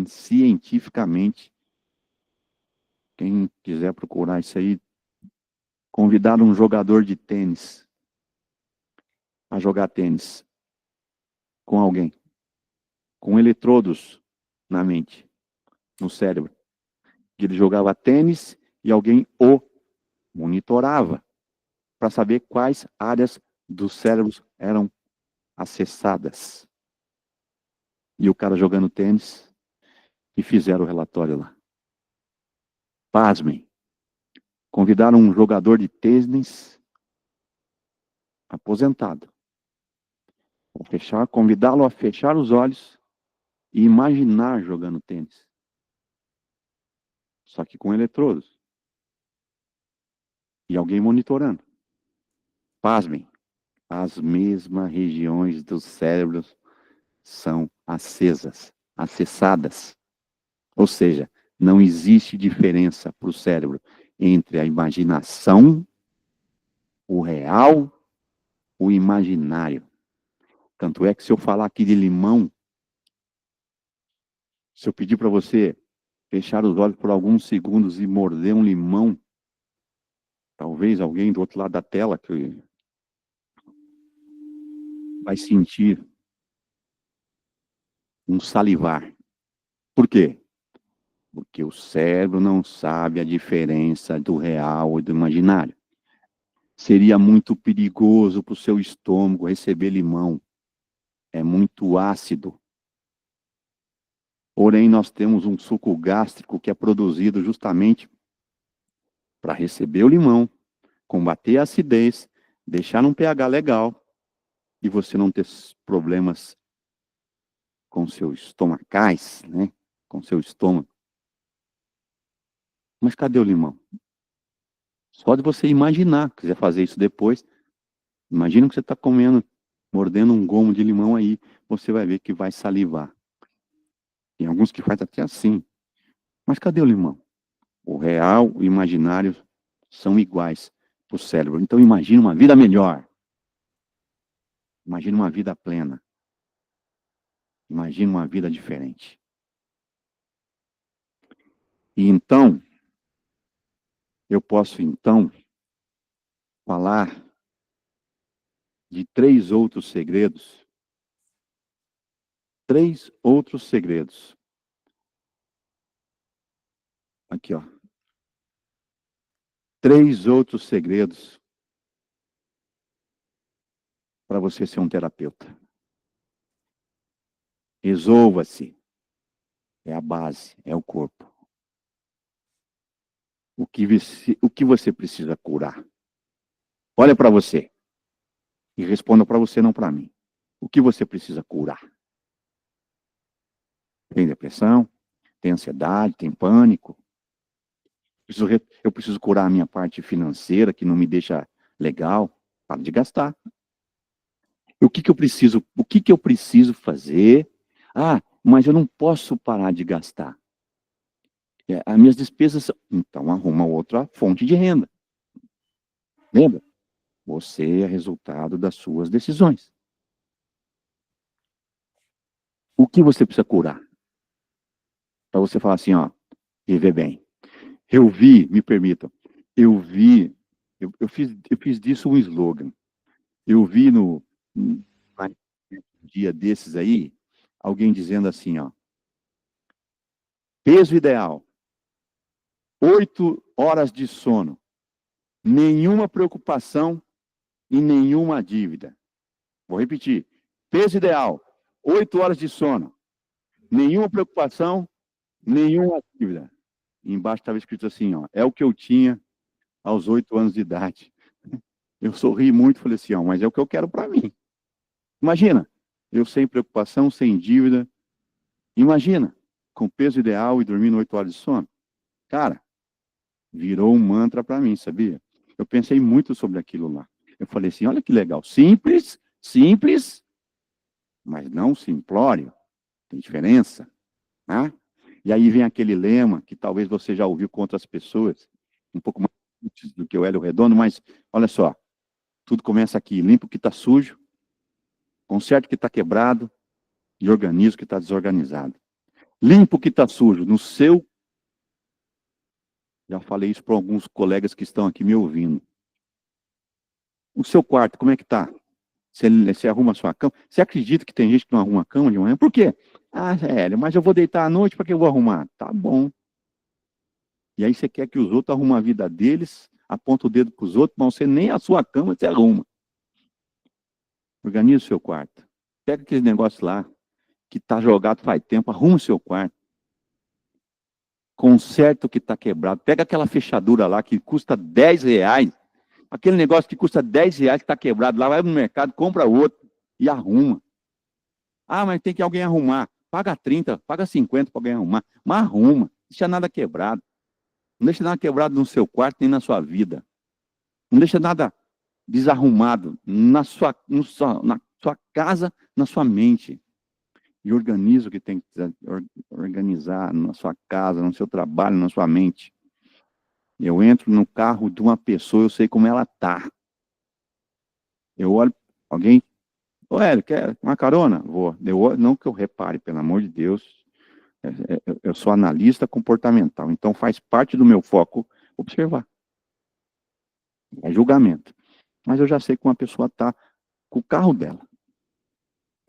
cientificamente. Quem quiser procurar isso aí, convidar um jogador de tênis a jogar tênis com alguém, com eletrodos na mente, no cérebro. Ele jogava tênis e alguém o monitorava para saber quais áreas dos cérebros eram acessadas. E o cara jogando tênis e fizeram o relatório lá. Pasmem. Convidaram um jogador de tênis aposentado. Convidá-lo a fechar os olhos e imaginar jogando tênis. Só que com eletrodos. E alguém monitorando. Pasmem. As mesmas regiões dos cérebros são acesas. acessadas. Ou seja, não existe diferença para o cérebro entre a imaginação, o real, o imaginário. Tanto é que se eu falar aqui de limão, se eu pedir para você fechar os olhos por alguns segundos e morder um limão, talvez alguém do outro lado da tela que vai sentir um salivar. Por quê? Porque o cérebro não sabe a diferença do real e do imaginário. Seria muito perigoso para o seu estômago receber limão. É muito ácido. Porém, nós temos um suco gástrico que é produzido justamente para receber o limão, combater a acidez, deixar um pH legal e você não ter problemas com seus estomacais, né? Com seu estômago. Mas cadê o limão? Só de você imaginar, quiser fazer isso depois, imagina que você está comendo, mordendo um gomo de limão aí, você vai ver que vai salivar. Tem alguns que fazem até assim. Mas cadê o limão? O real e o imaginário são iguais para o cérebro. Então imagina uma vida melhor. Imagina uma vida plena. Imagina uma vida diferente. E então, eu posso então falar de 3 outros segredos. 3 outros segredos. Aqui, ó. 3 outros segredos para você ser um terapeuta. Resolva-se. É a base, é o corpo. O que você precisa curar? Olha para você. E responda para você, não para mim. O que você precisa curar? Tem depressão? Tem ansiedade? Tem pânico? Eu preciso curar a minha parte financeira, que não me deixa legal. Para de gastar. O que eu preciso fazer? Ah, mas eu não posso parar de gastar. As minhas despesas... Então, arruma outra fonte de renda. Lembra? Você é resultado das suas decisões. O que você precisa curar? Para você falar assim, ó, viver bem. Me permitam, eu fiz disso um slogan. Eu vi no dia desses aí, alguém dizendo assim, ó, peso ideal, 8 horas de sono, nenhuma preocupação e nenhuma dívida. Vou repetir, peso ideal, 8 horas de sono, nenhuma preocupação, nenhuma dívida. E embaixo estava escrito assim, ó, é o que eu tinha aos 8 anos de idade. Eu sorri muito e falei assim, ó, mas é o que eu quero para mim. Imagina, eu sem preocupação, sem dívida. Imagina, com peso ideal e dormindo 8 horas de sono. Cara, virou um mantra para mim, sabia? Eu pensei muito sobre aquilo lá. Eu falei assim, olha que legal, simples, mas não simplório. Tem diferença, né? E aí vem aquele lema que talvez você já ouviu com outras pessoas, um pouco mais do que o Hélio Redondo, mas olha só, tudo começa aqui, limpa o que está sujo, conserta o que está quebrado e organiza o que está desorganizado. Limpa o que está sujo no seu... Já falei isso para alguns colegas que estão aqui me ouvindo. O seu quarto, como é que está? Você arruma a sua cama? Você acredita que tem gente que não arruma a cama de manhã? Por quê? Ah, Hélio, mas eu vou deitar à noite, para que eu vou arrumar? Tá bom. E aí você quer que os outros arrumem a vida deles, aponta o dedo para os outros, mas você nem a sua cama você arruma. Organiza o seu quarto. Pega aquele negócio lá, que está jogado faz tempo, arruma o seu quarto. Conserta o que está quebrado. Pega aquela fechadura lá que custa R$10. Aquele negócio que custa R$10 que está quebrado lá, vai no mercado, compra outro e arruma. Ah, mas tem que alguém arrumar. Paga 30, paga 50 para alguém arrumar. Mas arruma. Não deixa nada quebrado. Não deixa nada quebrado no seu quarto nem na sua vida. Não deixa nada desarrumado na sua casa, na sua mente. e organiza o que tem que organizar na sua casa, no seu trabalho, na sua mente. Eu entro no carro de uma pessoa, eu sei como ela tá. Eu olho, alguém, ô Hélio, quer uma carona? Vou. Não que eu repare, pelo amor de Deus, eu sou analista comportamental, então faz parte do meu foco observar. É julgamento. Mas eu já sei como a pessoa tá com o carro dela.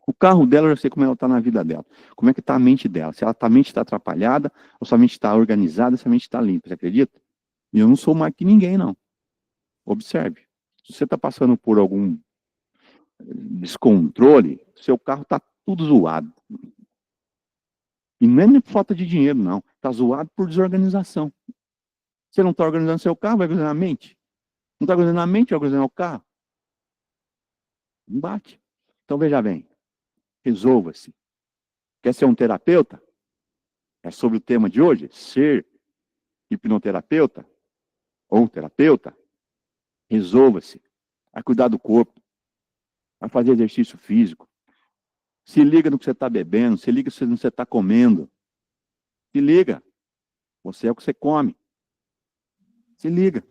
O carro dela, eu já sei como ela está na vida dela. Como é que está a mente dela. Se a mente está atrapalhada, ou se a mente está organizada, se a mente está limpa. Você acredita? E eu não sou mais que ninguém, não. Observe. Se você está passando por algum descontrole, seu carro está tudo zoado. E não é nem por falta de dinheiro, não. Está zoado por desorganização. Você não está organizando seu carro, vai organizar a mente. Não está organizando a mente, vai organizar o carro. Não bate. Então, veja bem. Resolva-se. Quer ser um terapeuta? É sobre o tema de hoje? Ser hipnoterapeuta ou terapeuta? Resolva-se. Vai cuidar do corpo. Vai fazer exercício físico. Se liga no que você está bebendo. Se liga no que você está comendo. Se liga. Você é o que você come. Se liga.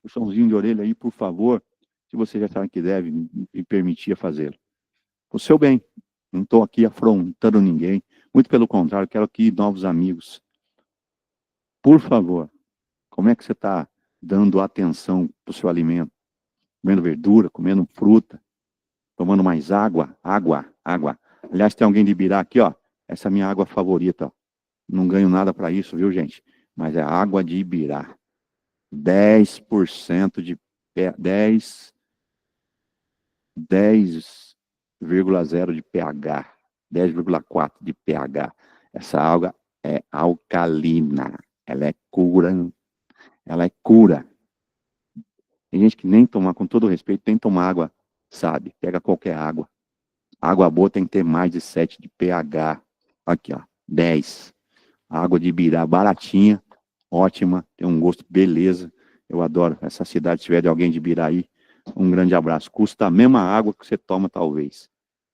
Puxãozinho de orelha aí, por favor. Se você já sabe que deve, me permitir fazê-lo. O seu bem. Não estou aqui afrontando ninguém. Muito pelo contrário, quero aqui novos amigos. Por favor, como é que você está dando atenção para o seu alimento? Comendo verdura, comendo fruta, tomando mais água, água. Aliás, tem alguém de Ibirá aqui, ó. Essa é a minha água favorita, ó. Não ganho nada para isso, viu, gente? Mas é água de Ibirá. 10% de 10,0 de pH. 10,4 de pH. Essa água é alcalina. Ela é cura. Ela é cura. Tem gente que nem toma, com todo respeito, nem toma água, sabe? Pega qualquer água. Água boa tem que ter mais de 7 de pH. Aqui, ó. 10. Água de Ibirá, baratinha, ótima, tem um gosto beleza. Eu adoro essa cidade. Se tiver de alguém de Ibirá aí, um grande abraço. Custa a mesma água que você toma, talvez.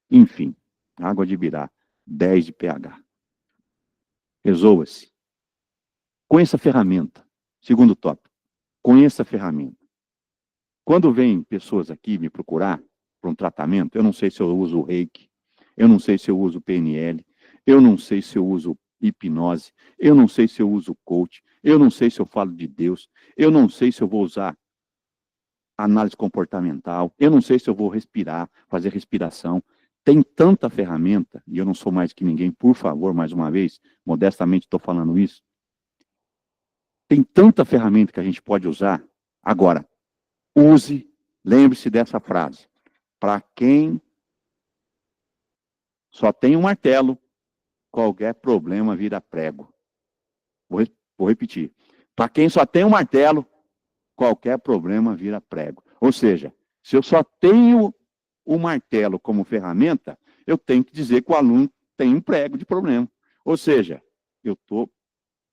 Enfim, água de Ibirá, 10 de pH. Resolva-se. Conheça a ferramenta. Segundo tópico. Conheça a ferramenta. Quando vem pessoas aqui me procurar para um tratamento, eu não sei se eu uso o reiki, eu não sei se eu uso PNL, eu não sei se eu uso hipnose, eu não sei se eu uso coach, eu não sei se eu falo de Deus, eu não sei se eu vou usar análise comportamental, eu não sei se eu vou respirar, fazer respiração. Tem tanta ferramenta, e eu não sou mais que ninguém, por favor, mais uma vez, modestamente estou falando isso. Tem tanta ferramenta que a gente pode usar. Agora, use, lembre-se dessa frase. Para quem só tem um martelo, qualquer problema vira prego. Vou repetir. Para quem só tem um martelo, qualquer problema vira prego. Ou seja, se eu só tenho o martelo como ferramenta, eu tenho que dizer que o aluno tem um prego de problema. Ou seja, eu estou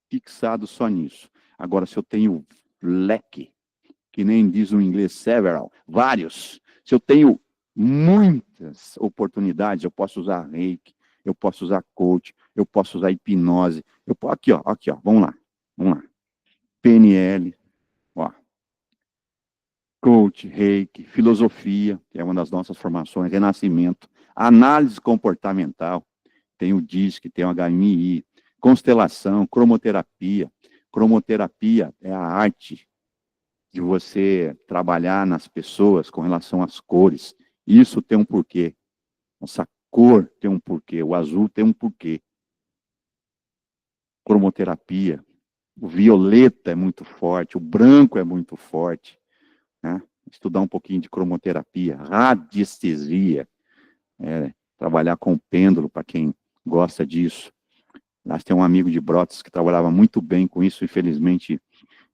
fixado só nisso. Agora, se eu tenho leque, que nem diz no inglês several, vários, se eu tenho muitas oportunidades, eu posso usar reiki, eu posso usar coach, eu posso usar hipnose, aqui, ó, vamos lá. PNL, ó, coach, reiki, filosofia, que é uma das nossas formações, renascimento, análise comportamental, tem o DISC, tem o HMI, constelação, cromoterapia. Cromoterapia é a arte de você trabalhar nas pessoas com relação às cores. Isso tem um porquê. Essa cor tem um porquê. O azul tem um porquê. Cromoterapia. O violeta é muito forte. O branco é muito forte. Né? Estudar um pouquinho de cromoterapia. Radiestesia. Trabalhar com pêndulo, para quem gosta disso. Nós tem um amigo de Brotas que trabalhava muito bem com isso. Infelizmente,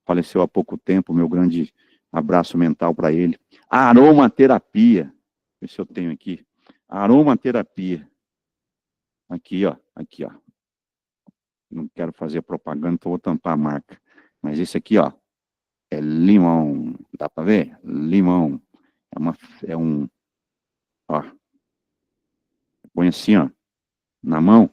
faleceu há pouco tempo. Meu grande abraço mental para ele. Aromaterapia. Deixa eu ver se eu tenho aqui. Aromaterapia. Aqui, ó. Não quero fazer propaganda, então vou tampar a marca. Mas esse aqui, ó, é limão. Dá para ver? Limão. É um... Ó. Põe assim, ó. na mão.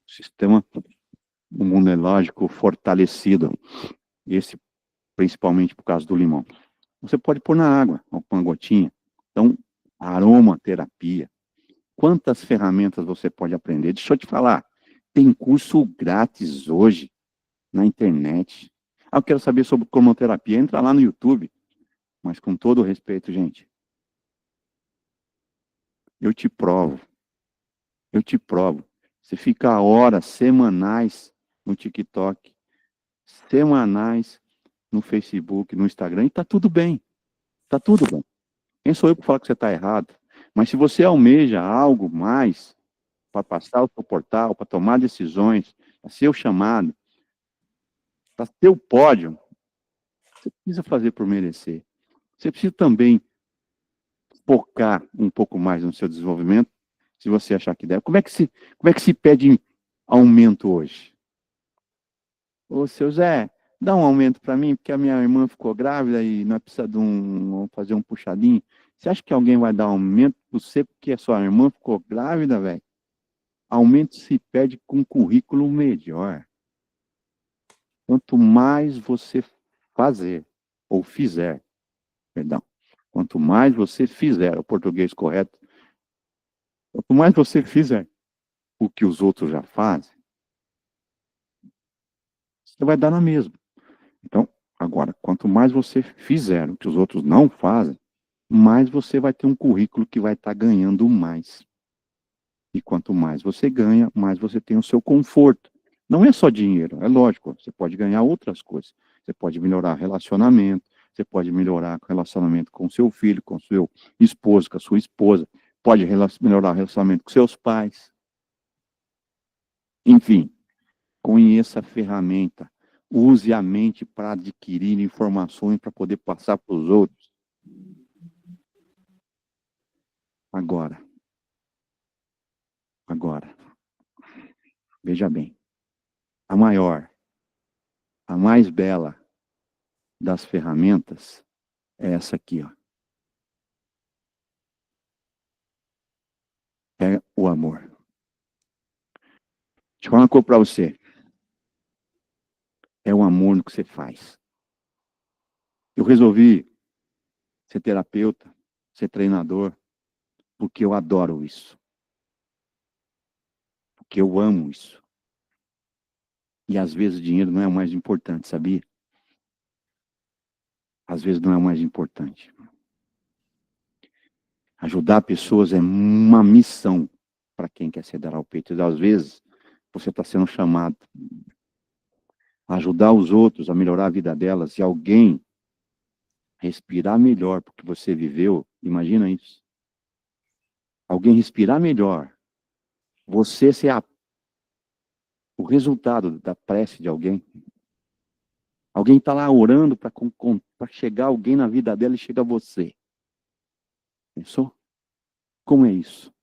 Sistema imunológico fortalecido. Esse, principalmente por causa do limão. Você pode pôr na água, uma gotinha. Então, aromaterapia. Quantas ferramentas você pode aprender? Deixa eu te falar. Tem curso grátis hoje na internet. Eu quero saber sobre cromoterapia. Entra lá no YouTube. Mas com todo o respeito, gente. Eu te provo. Eu te provo. Você fica horas semanais no TikTok, semanais no Facebook, no Instagram, e tá tudo bem. Tá tudo bem. Quem sou eu para falar que você está errado? Mas se você almeja algo mais para passar o seu portal, para tomar decisões, para ser o chamado, para ter o pódio, você precisa fazer por merecer. Você precisa também focar um pouco mais no seu desenvolvimento, se você achar que deve. Como é que se pede aumento hoje? Ô, seu Zé, dá um aumento para mim, porque a minha irmã ficou grávida e nós precisamos fazer um puxadinho. Você acha que alguém vai dar aumento para você porque a sua irmã ficou grávida, velho? Aumento se pede com currículo melhor. Quanto mais você fazer, ou fizer, perdão, quanto mais você fizer, o português correto, quanto mais você fizer o que os outros já fazem, você vai dar na mesma. Então, agora, quanto mais você fizer o que os outros não fazem, mais você vai ter um currículo que vai estar ganhando mais. E quanto mais você ganha, mais você tem o seu conforto. Não é só dinheiro, é lógico, você pode ganhar outras coisas. Você pode melhorar relacionamento, você pode melhorar o relacionamento com seu filho, com seu esposo, com a sua esposa, pode melhorar o relacionamento com seus pais. Enfim, conheça a ferramenta, use a mente para adquirir informações para poder passar para os outros. Agora, veja bem, a maior, a mais bela das ferramentas é essa aqui, ó. É o amor. Deixa eu falar uma coisa para você. É o amor no que você faz. Eu resolvi ser terapeuta, ser treinador, porque eu adoro isso. Porque eu amo isso. E às vezes o dinheiro não é o mais importante, sabia? Às vezes não é o mais importante. Ajudar pessoas é uma missão para quem quer se dar ao peito. E às vezes você está sendo chamado a ajudar os outros a melhorar a vida delas e alguém respirar melhor porque você viveu. Imagina isso. Alguém respirar melhor. Você ser o resultado da prece de alguém. Alguém está lá orando para chegar alguém na vida dela e chega você. Pensou? Como é isso?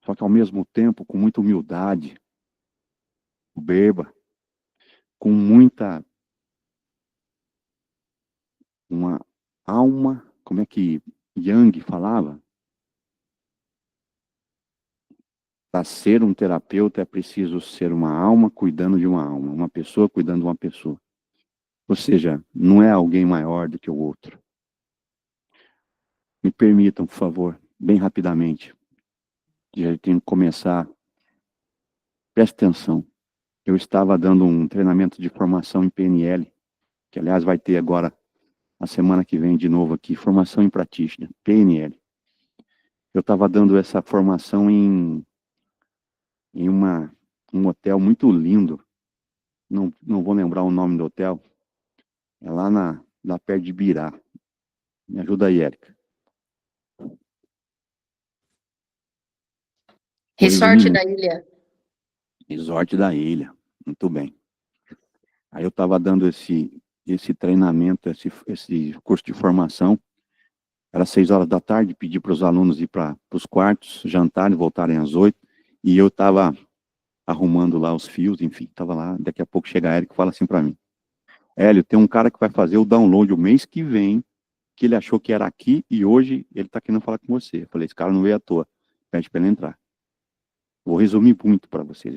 Só que ao mesmo tempo, com muita humildade, soberba, com uma alma, como é que Jung falava? Para ser um terapeuta é preciso ser uma alma cuidando de uma alma, uma pessoa cuidando de uma pessoa. Ou seja, não é alguém maior do que o outro. Me permitam, por favor, bem rapidamente, já tenho que começar. Preste atenção. Eu estava dando um treinamento de formação em PNL, que aliás vai ter agora, a semana que vem de novo aqui, formação em practitioner, PNL. Eu estava dando essa formação em um hotel muito lindo. Não vou lembrar o nome do hotel. É lá perto de Birá. Me ajuda aí, Érica. Resort da Ilha. Resort da Ilha. Muito bem. Aí eu estava dando esse treinamento, esse curso de formação. Era 6 horas da tarde, pedi para os alunos ir para os quartos, jantarem, voltarem às 8. E eu estava arrumando lá os fios, enfim, estava lá. Daqui a pouco chega a Érica e fala assim para mim: Hélio, tem um cara que vai fazer o download o mês que vem que ele achou que era aqui e hoje ele está querendo falar com você. Eu falei, esse cara não veio à toa. Pede para ele entrar. Vou resumir muito para vocês.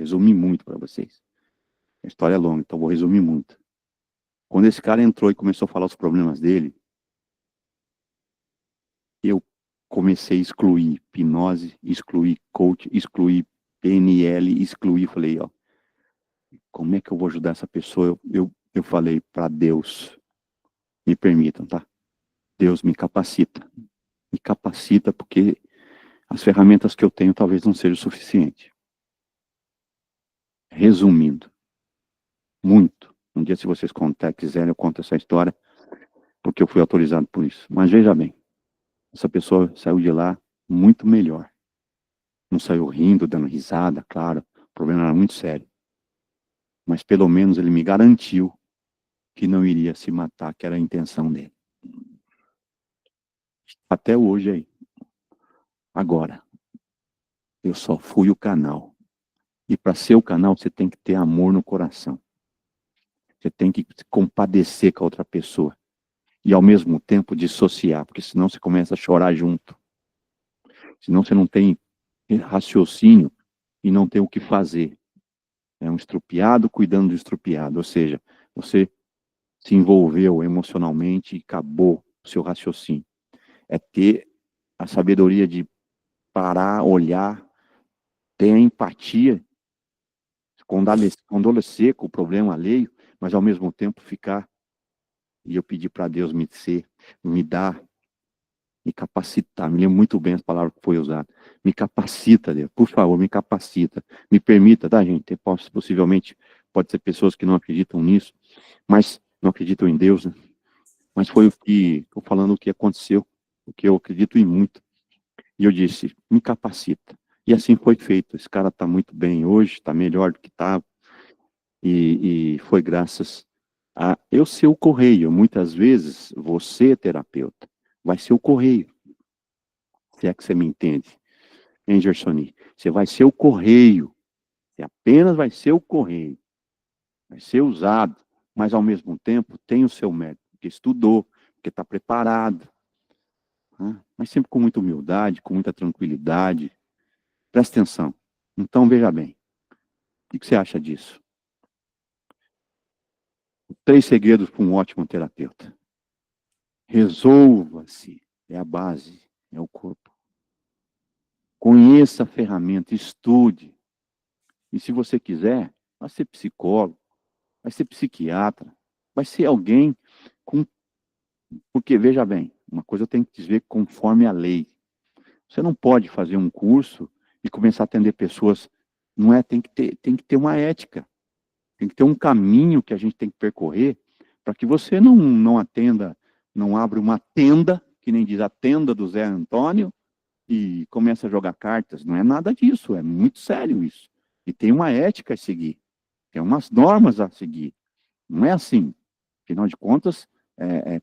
A história é longa, então vou resumir muito. Quando esse cara entrou e começou a falar os problemas dele, eu comecei a excluir hipnose, excluir coach, excluir PNL, excluir. Falei, ó, como é que eu vou ajudar essa pessoa? Eu falei para Deus, me permitam, tá? Deus me capacita porque as ferramentas que eu tenho talvez não sejam suficientes. Resumindo, muito. Um dia, se vocês quiserem, eu conto essa história, porque eu fui autorizado por isso. Mas veja bem, essa pessoa saiu de lá muito melhor. Não saiu rindo, dando risada, claro. O problema era muito sério. Mas pelo menos ele me garantiu que não iria se matar, que era a intenção dele. Até hoje aí. Agora, eu só fui o canal. E para ser o canal, você tem que ter amor no coração. Você tem que se compadecer com a outra pessoa. E ao mesmo tempo dissociar, porque senão você começa a chorar junto. Senão você não tem raciocínio e não tem o que fazer. É um estrupiado cuidando do estrupiado. Ou seja, você se envolveu emocionalmente e acabou o seu raciocínio. É ter a sabedoria de parar, olhar, ter a empatia, condolecer com o problema alheio, mas ao mesmo tempo ficar. E eu pedi para Deus me dar, me capacitar. Me lembro muito bem as palavras que foi usada. Me capacita, Deus, por favor, me capacita. Me permita, tá, gente? Possivelmente, pode ser pessoas que não acreditam nisso, mas não acreditam em Deus, né? Mas foi o que, estou falando o que aconteceu, o que eu acredito em muito. E eu disse, me capacita. E assim foi feito. Esse cara está muito bem hoje, está melhor do que estava. E foi graças a eu ser o correio. Muitas vezes, você, terapeuta, vai ser o correio. Se é que você me entende. Hein, Gersoni? Você vai ser o correio. Você apenas vai ser o correio. Vai ser usado. Mas, ao mesmo tempo, tem o seu mérito. Porque estudou, porque está preparado. Mas sempre com muita humildade, com muita tranquilidade. Presta atenção. Então, veja bem. O que você acha disso? 3 segredos para um ótimo terapeuta. Resolva-se. É a base. É o corpo. Conheça a ferramenta. Estude. E se você quiser, vai ser psicólogo. Vai ser psiquiatra. Vai ser alguém com... Porque, veja bem, uma coisa eu tenho que dizer conforme a lei. Você não pode fazer um curso e começar a atender pessoas. Não é, tem que ter uma ética. Tem que ter um caminho que a gente tem que percorrer para que você não atenda, não abra uma tenda, que nem diz a tenda do Zé Antônio, e começa a jogar cartas. Não é nada disso, é muito sério isso. E tem uma ética a seguir, tem umas normas a seguir. Não é assim. Afinal de contas,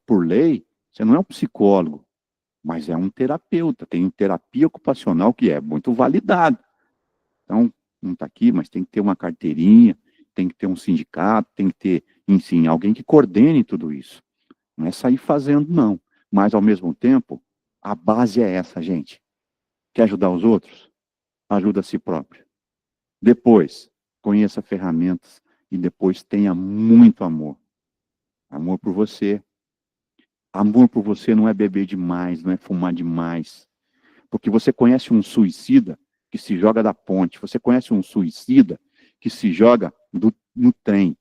por lei, você não é um psicólogo, mas é um terapeuta. Tem terapia ocupacional que é muito validado. Então, não está aqui, mas tem que ter uma carteirinha, tem que ter um sindicato, tem que ter, enfim, alguém que coordene tudo isso. Não é sair fazendo, não. Mas, ao mesmo tempo, a base é essa, gente. Quer ajudar os outros? Ajuda a si próprio. Depois, conheça ferramentas e depois tenha muito amor. Amor por você. Amor por você não é beber demais, não é fumar demais. Porque você conhece um suicida que se joga da ponte. Você conhece um suicida que se joga no trem.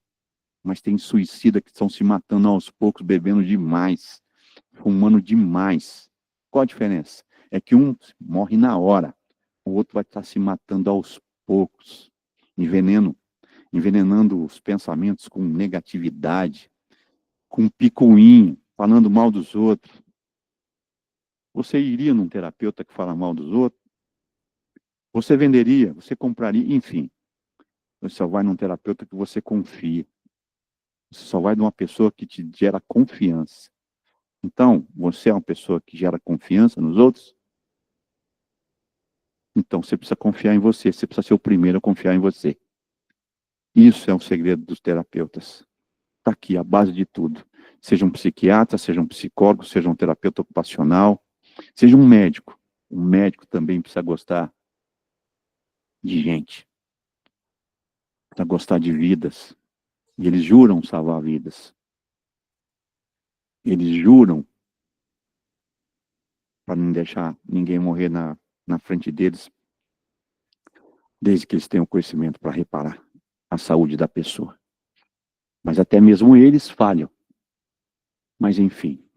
Mas tem suicida que estão se matando aos poucos, bebendo demais, fumando demais. Qual a diferença? É que um morre na hora, o outro vai estar se matando aos poucos, envenenando os pensamentos com negatividade, com picuinho, falando mal dos outros. Você iria num terapeuta que fala mal dos outros? Você venderia, você compraria, enfim. Você só vai num terapeuta que você confia. Você só vai de uma pessoa que te gera confiança. Então, você é uma pessoa que gera confiança nos outros? Então, você precisa confiar em você. Você precisa ser o primeiro a confiar em você. Isso é um segredo dos terapeutas. Está aqui, a base de tudo. Seja um psiquiatra, seja um psicólogo, seja um terapeuta ocupacional, seja um médico. Um médico também precisa gostar de gente, precisa gostar de vidas. E eles juram salvar vidas. Eles juram para não deixar ninguém morrer na frente deles, desde que eles tenham conhecimento para reparar a saúde da pessoa. Mas até mesmo eles falham. Mas, enfim,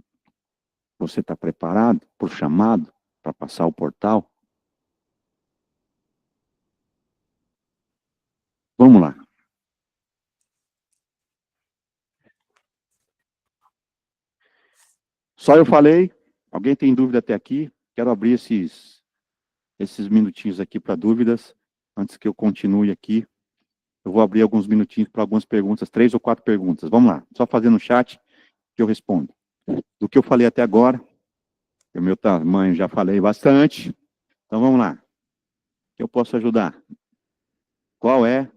você está preparado para o chamado, para passar o portal? Vamos lá. Só eu falei? Alguém tem dúvida até aqui? Quero abrir esses minutinhos aqui para dúvidas, antes que eu continue aqui. Eu vou abrir alguns minutinhos para algumas perguntas, 3 ou 4 perguntas. Vamos lá, só fazer no chat que eu respondo. Do que eu falei até agora, o meu tamanho já falei bastante. Então vamos lá. O que eu posso ajudar? Qual é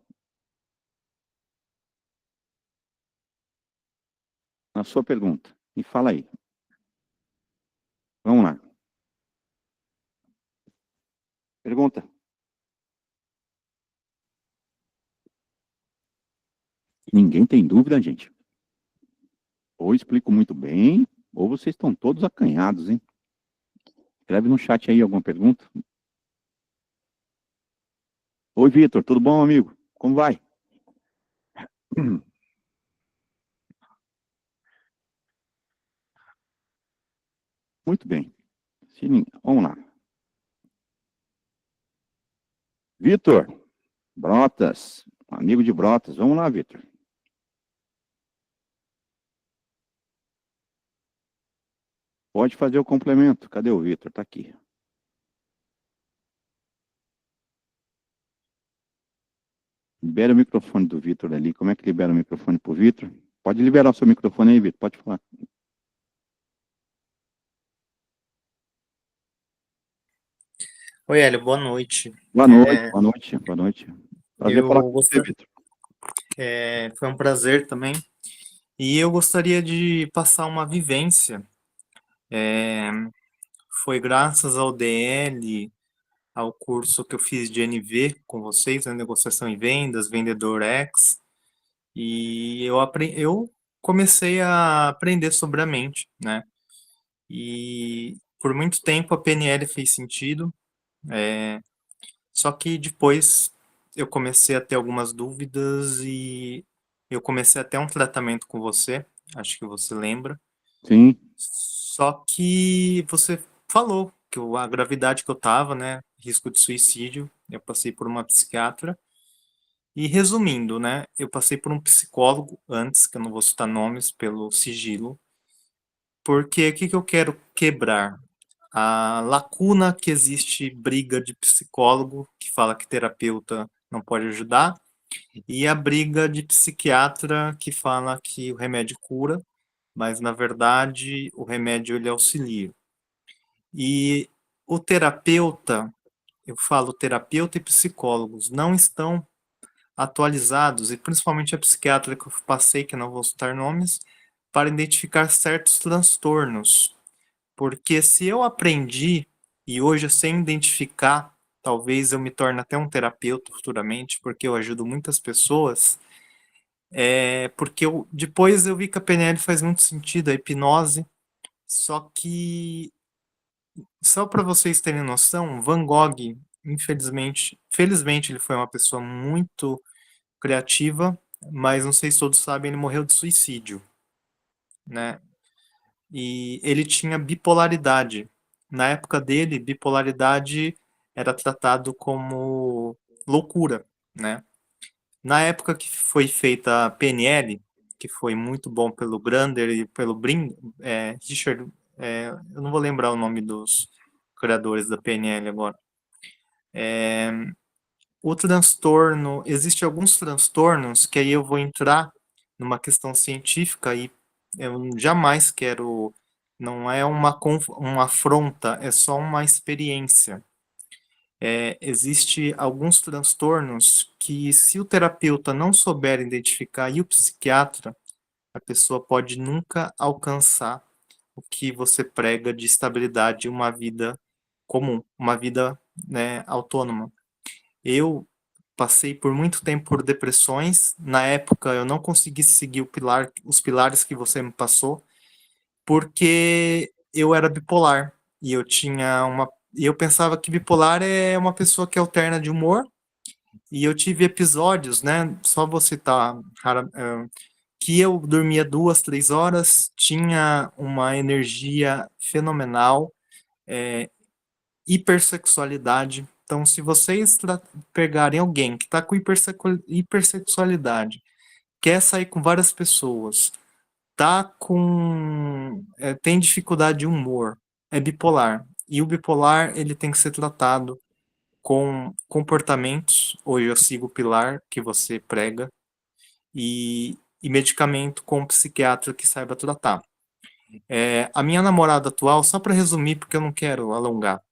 a sua pergunta? Me fala aí. Vamos lá. Pergunta. Ninguém tem dúvida, gente? Ou explico muito bem, ou vocês estão todos acanhados, hein? Escreve no chat aí alguma pergunta. Oi, Vitor, tudo bom, amigo? Como vai? Muito bem. Vamos lá. Vitor, Brotas, amigo de Brotas. Vamos lá, Vitor. Pode fazer o complemento. Cadê o Vitor? Está aqui. Libera o microfone do Vitor ali. Como é que libera o microfone para o Vitor? Pode liberar o seu microfone aí, Vitor. Pode falar. Oi, Hélio, boa noite. Boa noite, boa noite, boa noite. Prazer falar com você, Vitor. Foi um prazer também. E eu gostaria de passar uma vivência. Foi graças ao DL, ao curso que eu fiz de NV com vocês, né, Negociação e Vendas, Vendedor X, e eu comecei a aprender sobre a mente, né? E por muito tempo a PNL fez sentido, só que depois eu comecei a ter algumas dúvidas e eu comecei até um tratamento com você, acho que você lembra. Sim. Só que você falou que a gravidade que eu tava, né, risco de suicídio, eu passei por uma psiquiatra. E resumindo, né, eu passei por um psicólogo antes, que eu não vou citar nomes pelo sigilo, porque o que que eu quero quebrar? A lacuna que existe briga de psicólogo, que fala que terapeuta não pode ajudar, e a briga de psiquiatra, que fala que o remédio cura, mas na verdade o remédio ele auxilia. E o terapeuta, eu falo terapeuta e psicólogos, não estão atualizados, e principalmente a psiquiatra que eu passei, que eu não vou citar nomes, para identificar certos transtornos. Porque se eu aprendi e hoje eu sei identificar, talvez eu me torne até um terapeuta futuramente, porque eu ajudo muitas pessoas, porque depois eu vi que a PNL faz muito sentido, a hipnose, só que, só para vocês terem noção, Van Gogh, infelizmente, felizmente ele foi uma pessoa muito criativa, mas não sei se todos sabem, ele morreu de suicídio, né? E ele tinha bipolaridade. Na época dele, bipolaridade era tratado como loucura, né? Na época que foi feita a PNL, que foi muito bom pelo Grander e pelo Richard, eu não vou lembrar o nome dos criadores da PNL agora. O transtorno, existem alguns transtornos que aí eu vou entrar numa questão científica e eu jamais quero, não é uma afronta, é só uma experiência. Existe alguns transtornos que se o terapeuta não souber identificar e o psiquiatra, a pessoa pode nunca alcançar o que você prega de estabilidade, uma vida comum, uma vida, né, autônoma. Eu passei por muito tempo por depressões. Na época, eu não consegui seguir os pilares que você me passou, porque eu era bipolar e eu pensava que bipolar é uma pessoa que alterna de humor. E eu tive episódios, né? Só vou citar que eu dormia 2, 3 horas, tinha uma energia fenomenal, hipersexualidade. Então, se vocês pegarem alguém que está com hipersexualidade, quer sair com várias pessoas, tem dificuldade de humor, é bipolar. E o bipolar, ele tem que ser tratado com comportamentos. Hoje eu sigo o pilar que você prega, e medicamento com um psiquiatra que saiba tratar. A minha namorada atual, só para resumir, porque eu não quero alongar,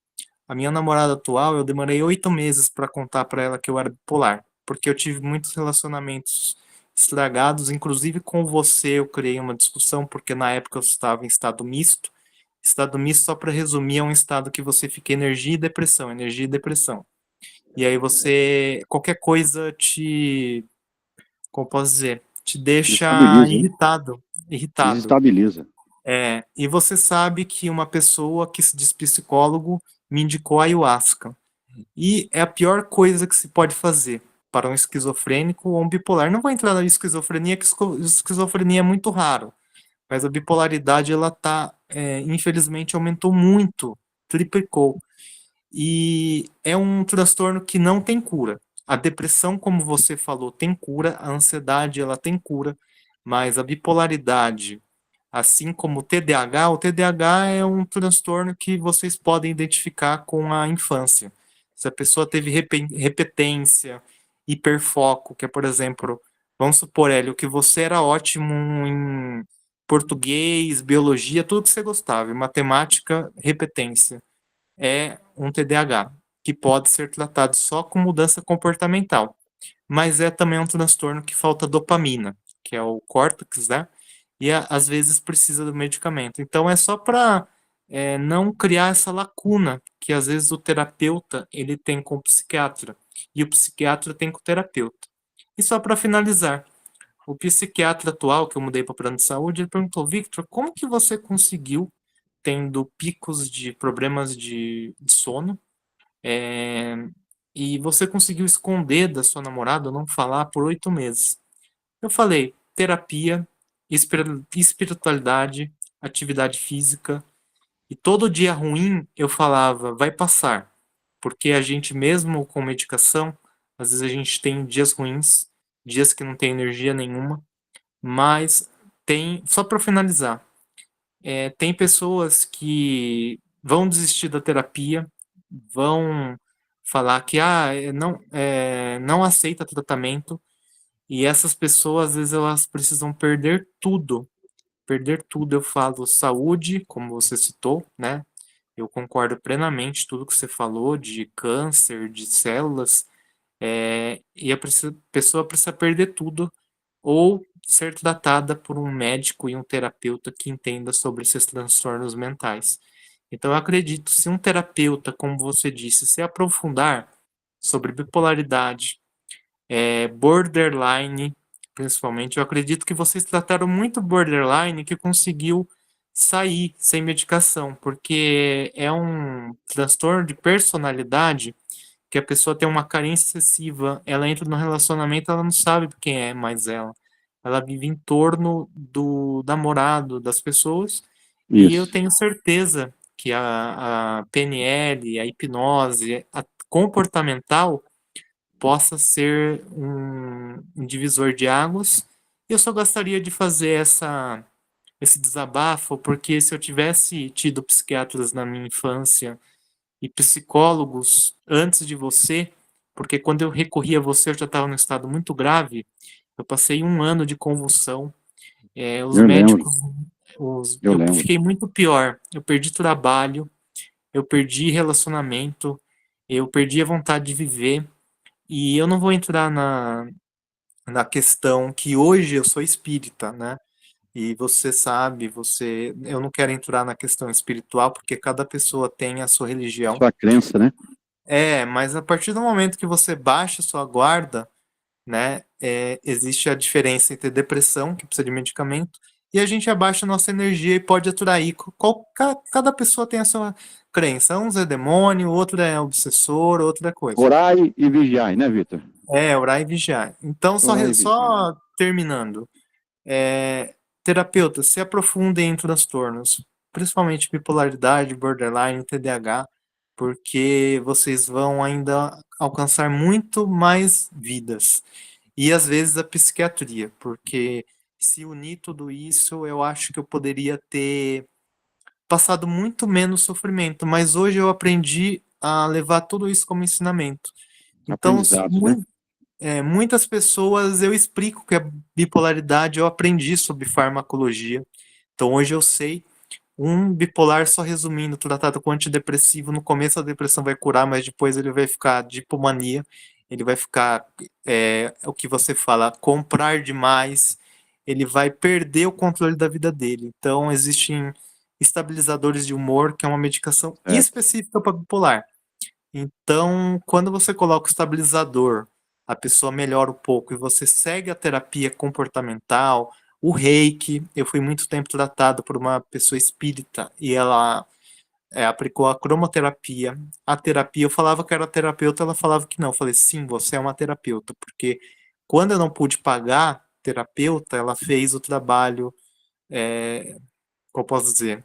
a minha namorada atual, eu demorei 8 meses para contar para ela que eu era bipolar, porque eu tive muitos relacionamentos estragados, inclusive com você eu criei uma discussão, porque na época eu estava em estado misto. Estado misto, só para resumir, é um estado que você fica energia e depressão, energia e depressão. E aí qualquer coisa como posso dizer, te deixa Desestabiliza, hein? irritado. Desestabiliza. E você sabe que uma pessoa que se diz psicólogo me indicou ayahuasca. E é a pior coisa que se pode fazer para um esquizofrênico ou um bipolar. Não vou entrar na esquizofrenia, que esquizofrenia é muito raro. Mas a bipolaridade, infelizmente, aumentou muito, triplicou. E é um transtorno que não tem cura. A depressão, como você falou, tem cura, a ansiedade, ela tem cura, mas a bipolaridade, assim como o TDAH é um transtorno que vocês podem identificar com a infância. Se a pessoa teve repetência, hiperfoco, que é, por exemplo, vamos supor, Hélio, que você era ótimo em português, biologia, tudo que você gostava, em matemática, repetência, é um TDAH, que pode ser tratado só com mudança comportamental. Mas é também um transtorno que falta dopamina, que é o córtex, né? E às vezes precisa do medicamento. Então é só para não criar essa lacuna que às vezes o terapeuta ele tem com o psiquiatra e o psiquiatra tem com o terapeuta. E só para finalizar, o psiquiatra atual que eu mudei para plano de saúde, ele perguntou: Victor, como que você conseguiu tendo picos de problemas de sono, é, e você conseguiu esconder da sua namorada, não falar por 8 meses? Eu falei: terapia, espiritualidade, atividade física. E todo dia ruim eu falava: vai passar. Porque a gente, mesmo com medicação, às vezes a gente tem dias ruins, dias que não tem energia nenhuma, mas só para finalizar, tem pessoas que vão desistir da terapia, vão falar que não aceita tratamento, e essas pessoas, às vezes, elas precisam perder tudo. Perder tudo, eu falo saúde, como você citou, né? Eu concordo plenamente tudo que você falou de câncer, de células, e a pessoa precisa perder tudo ou ser tratada por um médico e um terapeuta que entenda sobre esses transtornos mentais. Então, eu acredito, se um terapeuta, como você disse, se aprofundar sobre bipolaridade, borderline, principalmente, eu acredito que vocês trataram muito borderline que conseguiu sair sem medicação, porque é um transtorno de personalidade que a pessoa tem uma carência excessiva, ela entra no relacionamento, ela não sabe quem é mais ela. Ela vive em torno do namorado, das pessoas, e eu Isso. tenho certeza que a PNL, a hipnose, a comportamental possa ser um divisor de águas. Eu só gostaria de fazer esse desabafo, porque se eu tivesse tido psiquiatras na minha infância e psicólogos antes de você, porque quando eu recorri a você eu já estava num estado muito grave, eu passei 1 ano de convulsão, os Eu lembro, médicos, eu eu lembro. fiquei muito pior, eu perdi trabalho, eu perdi relacionamento, eu perdi a vontade de viver, e eu não vou entrar na questão que hoje eu sou espírita, né? E você sabe, eu não quero entrar na questão espiritual, porque cada pessoa tem a sua religião. Sua crença, né? Mas a partir do momento que você baixa sua guarda, né, existe a diferença entre depressão, que precisa de medicamento, e a gente abaixa a nossa energia e pode atrair. Cada pessoa tem a sua crença. Uns é demônio, outro é obsessor, outra coisa. Orai e vigiai, né, Vitor? Orar e vigiar. Então, Orai e vigiai. só terminando. Terapeutas, se aprofundem em transtornos, principalmente bipolaridade, borderline, TDAH, porque vocês vão ainda alcançar muito mais vidas. E às vezes a psiquiatria, porque se unir tudo isso, eu acho que eu poderia ter passado muito menos sofrimento, mas hoje eu aprendi a levar tudo isso como ensinamento. Então, Aprendizados, né? muitas pessoas eu explico que a bipolaridade eu aprendi sobre farmacologia. Então hoje eu sei um bipolar, só resumindo, tratado com antidepressivo, no começo a depressão vai curar, mas depois ele vai ficar de hipomania, ele vai ficar, o que você fala, comprar demais, ele vai perder o controle da vida dele. Então existem estabilizadores de humor, que é uma medicação Certo. específica para bipolar. Então, quando você coloca o estabilizador, a pessoa melhora um pouco e você segue a terapia comportamental, o reiki, eu fui muito tempo tratado por uma pessoa espírita e ela aplicou a cromoterapia, a terapia, eu falava que era terapeuta, ela falava que não. Eu falei, sim, você é uma terapeuta, porque quando eu não pude pagar terapeuta, ela fez o trabalho, como eu posso dizer,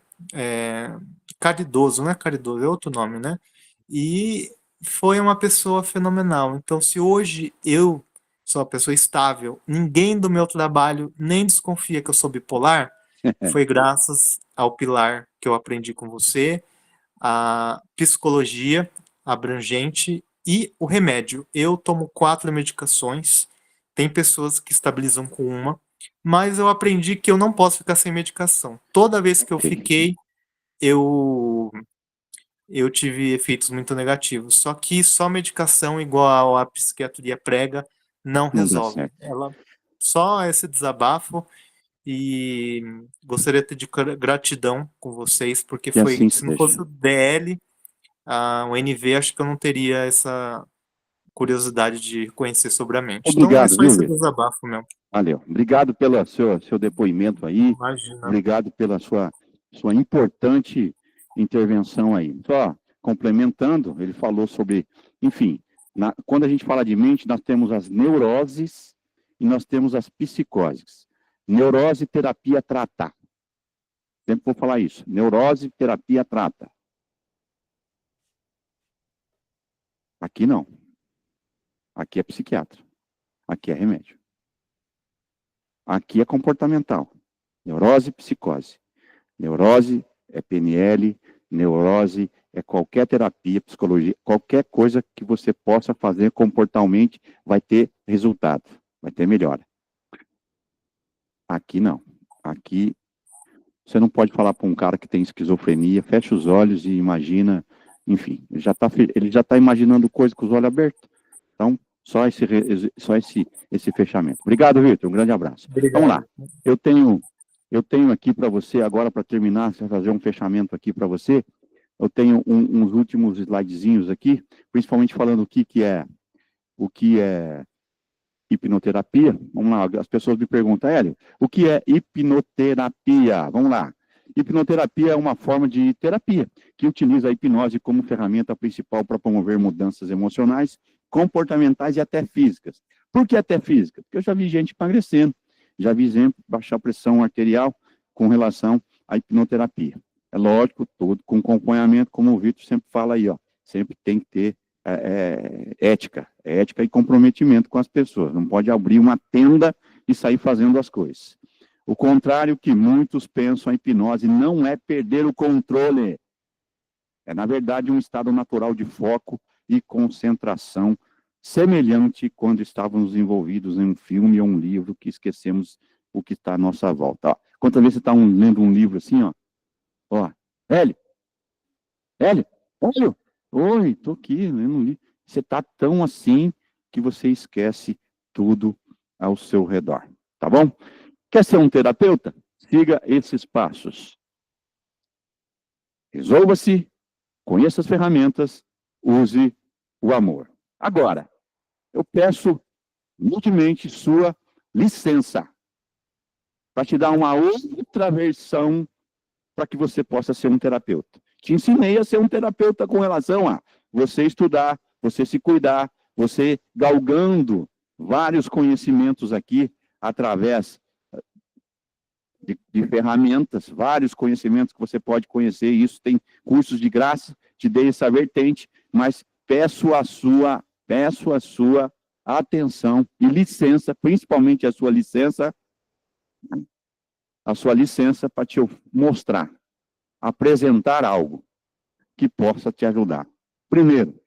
caridoso, não é caridoso, é outro nome, né? E foi uma pessoa fenomenal. Então, se hoje eu sou uma pessoa estável, ninguém do meu trabalho nem desconfia que eu sou bipolar, foi graças ao pilar que eu aprendi com você, a psicologia abrangente e o remédio. Eu tomo 4 medicações, tem pessoas que estabilizam com uma, mas eu aprendi que eu não posso ficar sem medicação. Toda vez que eu fiquei, eu tive efeitos muito negativos. Só que só medicação igual a psiquiatria prega não Não dá resolve. certo. Só esse desabafo, e gostaria de ter gratidão com vocês, porque Que assim se não seja. fosse o DL, o NV, acho que eu não teria essa curiosidade de conhecer sobre a mente. Então é Obrigado, só viu, esse Vitor? desabafo mesmo. Valeu. Obrigado pelo seu depoimento aí. Imagina. Obrigado pela sua importante intervenção aí. Só complementando, ele falou sobre, enfim, quando a gente fala de mente, nós temos as neuroses e nós temos as psicoses. Neurose, terapia, trata. Sempre vou falar isso. Neurose, terapia, trata. Aqui não. Aqui é psiquiatra. Aqui é remédio. Aqui é comportamental. Neurose, psicose. Neurose é PNL, neurose é qualquer terapia, psicologia, qualquer coisa que você possa fazer comportalmente vai ter resultado, vai ter melhora. Aqui não. Aqui você não pode falar para um cara que tem esquizofrenia, fecha os olhos e imagina, enfim, ele já tá imaginando coisa com os olhos abertos. Então, só esse fechamento. Obrigado, Vitor. Um grande abraço. Obrigado. Vamos lá. Eu tenho aqui para você, agora para terminar, fazer um fechamento aqui para você, eu tenho uns últimos slidezinhos aqui, principalmente falando o que é hipnoterapia. Vamos lá, as pessoas me perguntam, Hélio, o que é hipnoterapia? Vamos lá. Hipnoterapia é uma forma de terapia que utiliza a hipnose como ferramenta principal para promover mudanças emocionais, comportamentais e até físicas. Por que até física? Porque eu já vi gente emagrecendo, já vi gente baixar a pressão arterial com relação à hipnoterapia. É lógico, tudo com acompanhamento, como o Vitor sempre fala aí, ó, sempre tem que ter ética e comprometimento com as pessoas. Não pode abrir uma tenda e sair fazendo as coisas. O contrário que muitos pensam, a hipnose não é perder o controle. É, na verdade, um estado natural de foco e concentração, semelhante quando estávamos envolvidos em um filme ou um livro que esquecemos o que está à nossa volta. Ó, quantas vezes você está lendo um livro assim, ó? Ó, Hélio, oi, estou aqui lendo um livro. Você está tão assim que você esquece tudo ao seu redor, tá bom? Quer ser um terapeuta? Siga esses passos. Resolva-se, conheça as ferramentas, use o amor. Agora, eu peço humildemente sua licença para te dar uma outra versão para que você possa ser um terapeuta. Te ensinei a ser um terapeuta com relação a você estudar, você se cuidar, você galgando vários conhecimentos aqui através de ferramentas, vários conhecimentos que você pode conhecer, isso tem cursos de graça, te dei essa vertente, mas peço a sua atenção e licença, principalmente a sua licença para te mostrar, apresentar algo que possa te ajudar. Primeiro,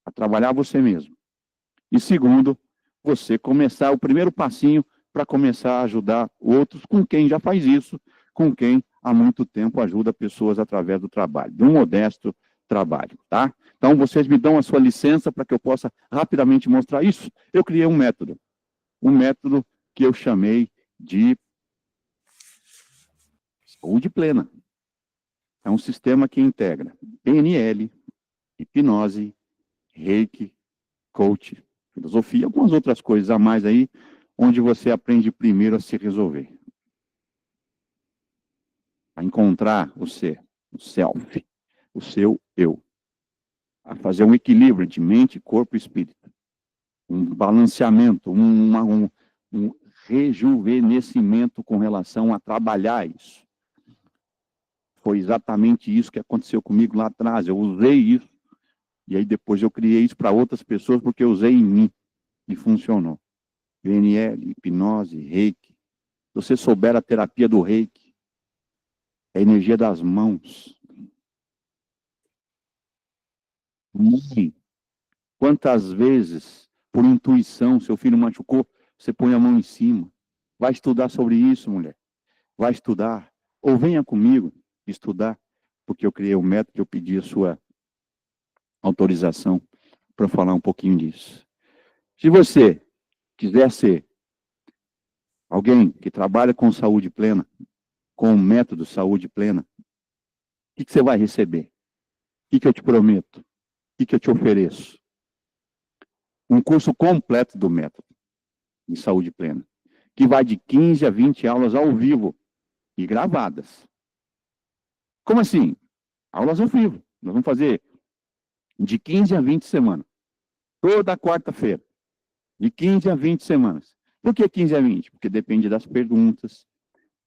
a trabalhar você mesmo. E segundo, você começar o primeiro passinho para começar a ajudar outros com quem já faz isso, com quem há muito tempo ajuda pessoas através do trabalho, de um modesto trabalho, tá? Então, vocês me dão a sua licença para que eu possa rapidamente mostrar isso. Eu criei um método que eu chamei de saúde plena. É um sistema que integra PNL, hipnose, reiki, coach, filosofia, algumas outras coisas a mais aí, onde você aprende primeiro a se resolver. A encontrar o ser, o self, o seu eu. A fazer um equilíbrio de mente, corpo e espírito. Um balanceamento, um rejuvenescimento com relação a trabalhar isso. Foi exatamente isso que aconteceu comigo lá atrás. Eu usei isso. E aí depois eu criei isso para outras pessoas porque eu usei em mim. E funcionou. PNL, hipnose, reiki. Se você souber a terapia do reiki, a energia das mãos. Mãe, quantas vezes, por intuição, seu filho machucou, você põe a mão em cima. Vai estudar sobre isso, mulher. Vai estudar. Ou venha comigo estudar, porque eu criei um método, eu pedi a sua autorização para falar um pouquinho disso. Se você quiser ser alguém que trabalha com saúde plena, com o método saúde plena, o que você vai receber? O que eu te prometo? O que eu te ofereço? Um curso completo do método de saúde plena, que vai de 15 a 20 aulas ao vivo e gravadas. Como assim? Aulas ao vivo. Nós vamos fazer de 15 a 20 semanas. Toda quarta-feira. De 15 a 20 semanas. Por que 15 a 20? Porque depende das perguntas,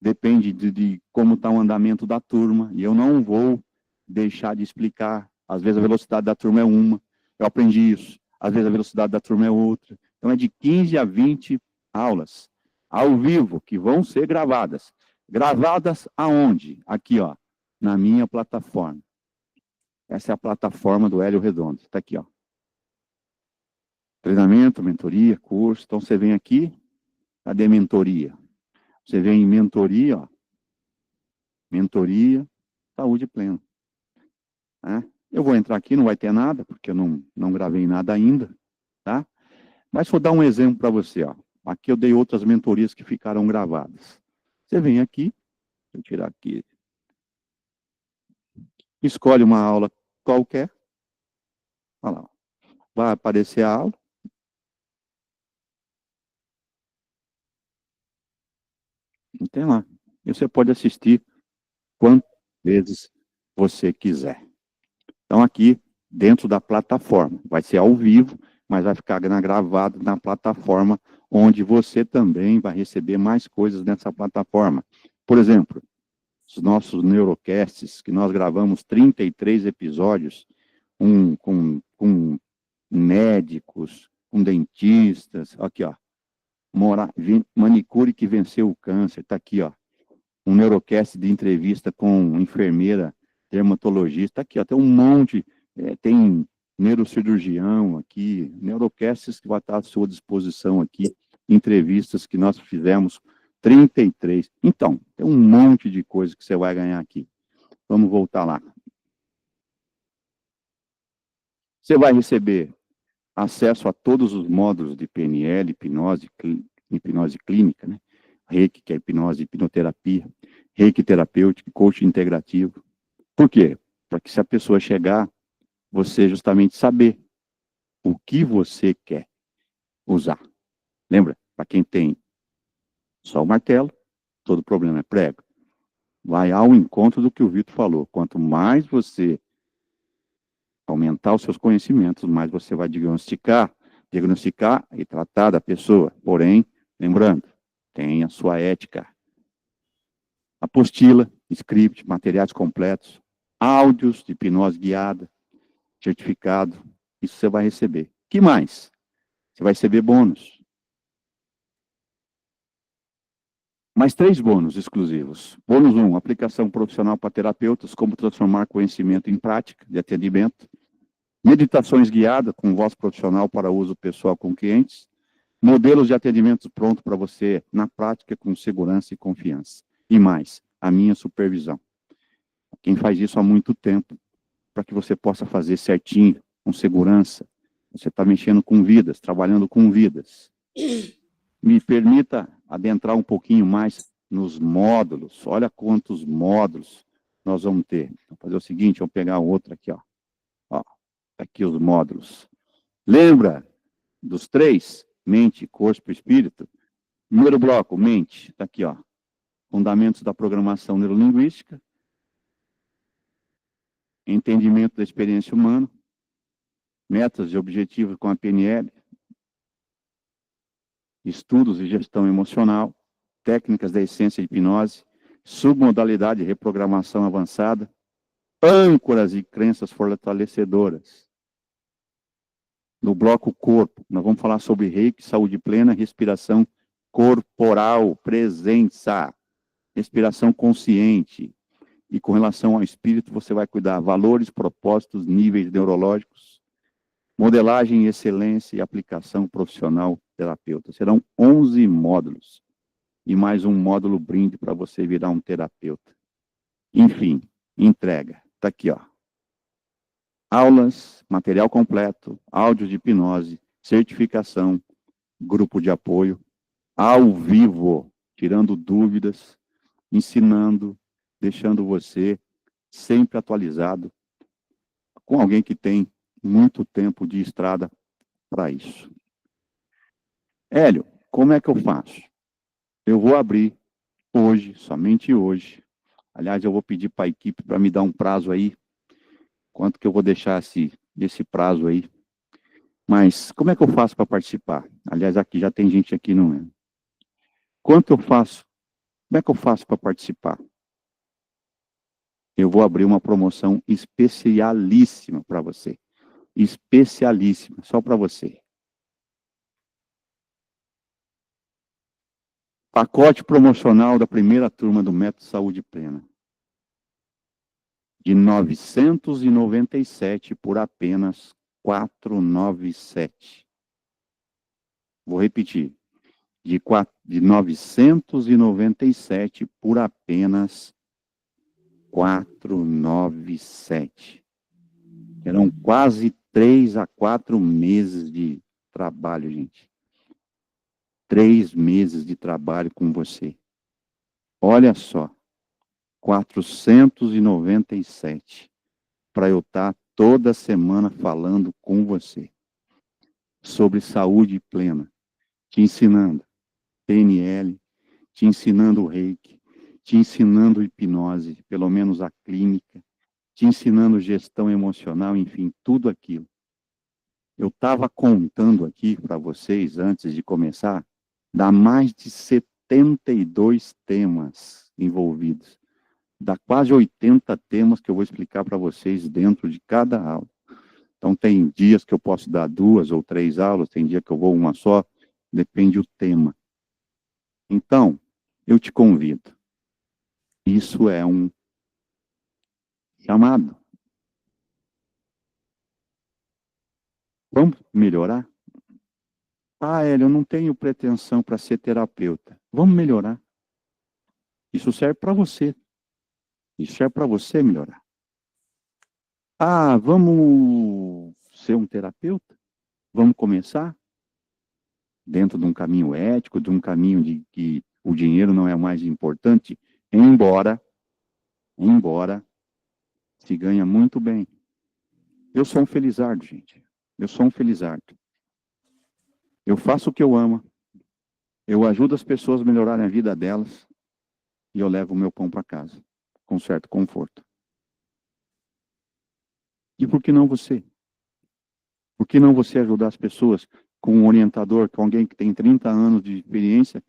depende de como está o andamento da turma, e eu não vou deixar de explicar. Às vezes a velocidade da turma é uma, eu aprendi isso. Às vezes a velocidade da turma é outra. Então é de 15 a 20 aulas, ao vivo, que vão ser gravadas. Gravadas aonde? Aqui, ó, na minha plataforma. Essa é a plataforma do Hélio Redondo. Está aqui, ó. Treinamento, mentoria, curso. Então você vem aqui, cadê mentoria? Você vem em mentoria, ó. Mentoria, saúde plena. Eu vou entrar aqui, não vai ter nada, porque eu não gravei nada ainda, tá? Mas vou dar um exemplo para você, ó. Aqui eu dei outras mentorias que ficaram gravadas. Você vem aqui, deixa eu tirar aqui. Escolhe uma aula qualquer. Olha lá. Vai aparecer a aula. E tem lá. E você pode assistir quantas vezes você quiser. Então, aqui, dentro da plataforma, vai ser ao vivo, mas vai ficar gravado na plataforma, onde você também vai receber mais coisas nessa plataforma. Por exemplo, os nossos neurocasts, que nós gravamos 33 episódios, com médicos, com dentistas, aqui, ó, manicure que venceu o câncer, tá aqui, ó, um neurocast de entrevista com enfermeira, dermatologista, aqui, ó, tem um monte, tem neurocirurgião aqui, neurocasts que vai estar à sua disposição aqui, entrevistas que nós fizemos, 33. Então, tem um monte de coisa que você vai ganhar aqui. Vamos voltar lá. Você vai receber acesso a todos os módulos de PNL, hipnose clínica, né? Reiki, que é hipnose, hipnoterapia, Reiki terapêutico, coaching integrativo. Por quê? Para que se a pessoa chegar, você justamente saber o que você quer usar. Lembra? Para quem tem só o martelo, todo problema é prego. Vai ao encontro do que o Vitor falou. Quanto mais você aumentar os seus conhecimentos, mais você vai diagnosticar e tratar da pessoa. Porém, lembrando, tem a sua ética. Apostila, script, materiais completos, áudios de hipnose guiada, certificado, isso você vai receber. Que mais? Você vai receber bônus. Mais 3 bônus exclusivos. Bônus 1, aplicação profissional para terapeutas, como transformar conhecimento em prática de atendimento. Meditações guiadas com voz profissional para uso pessoal com clientes. Modelos de atendimento pronto para você na prática com segurança e confiança. E mais, a minha supervisão. Quem faz isso há muito tempo, para que você possa fazer certinho, com segurança. Você está mexendo com vidas, trabalhando com vidas. Me permita adentrar um pouquinho mais nos módulos. Olha quantos módulos nós vamos ter. Vamos fazer o seguinte, vamos pegar outro aqui, ó. Ó, aqui os módulos. Lembra dos 3? Mente, corpo e espírito. Primeiro bloco, mente. Está aqui, ó. Fundamentos da programação neurolinguística. Entendimento da experiência humana. Metas e objetivos com a PNL. Estudos de gestão emocional, técnicas da essência de hipnose, submodalidade de reprogramação avançada, âncoras e crenças fortalecedoras. No bloco corpo, nós vamos falar sobre Reiki, saúde plena, respiração corporal, presença, respiração consciente. E com relação ao espírito, você vai cuidar valores, propósitos, níveis neurológicos, modelagem, excelência e aplicação profissional terapeuta. Serão 11 módulos. E mais um módulo brinde para você virar um terapeuta. Enfim, entrega. Está aqui, ó. Aulas, material completo, áudios de hipnose, certificação, grupo de apoio, ao vivo, tirando dúvidas, ensinando, deixando você sempre atualizado com alguém que tem muito tempo de estrada para isso. Hélio, como é que eu faço? Eu vou abrir hoje, somente hoje. Aliás, eu vou pedir para a equipe para me dar um prazo aí. Quanto que eu vou deixar esse prazo aí? Mas como é que eu faço para participar? Aliás, aqui já tem gente aqui, não é? Quanto eu faço? Como é que eu faço para participar? Eu vou abrir uma promoção especialíssima para você. Especialíssima, só para você. Pacote promocional da primeira turma do Método Saúde Plena. De R$ 997 por apenas R$ 497. Vou repetir. De 997 por apenas R$ 497. Serão quase 3 a 4 meses de trabalho, gente. 3 meses de trabalho com você. Olha só, 497 para eu estar toda semana falando com você sobre saúde plena, te ensinando PNL, te ensinando o Reiki, te ensinando hipnose, pelo menos a clínica, te ensinando gestão emocional, enfim, tudo aquilo. Eu estava contando aqui para vocês, antes de começar, dá mais de 72 temas envolvidos. Dá quase 80 temas que eu vou explicar para vocês dentro de cada aula. Então, tem dias que eu posso dar 2 ou 3 aulas, tem dia que eu vou uma só, depende do tema. Então, eu te convido. Isso é um chamado. Vamos melhorar? Ah, Hélio, eu não tenho pretensão para ser terapeuta. Vamos melhorar. Isso serve para você. Isso serve para você melhorar. Ah, vamos ser um terapeuta? Vamos começar? Dentro de um caminho ético, de um caminho de que o dinheiro não é o mais importante, embora se ganha muito bem. Eu sou um felizardo, gente. Eu sou um felizardo. Eu faço o que eu amo. Eu ajudo as pessoas a melhorarem a vida delas. E eu levo o meu pão para casa, com certo conforto. E por que não você? Por que não você ajudar as pessoas com um orientador, com alguém que tem 30 anos de experiência,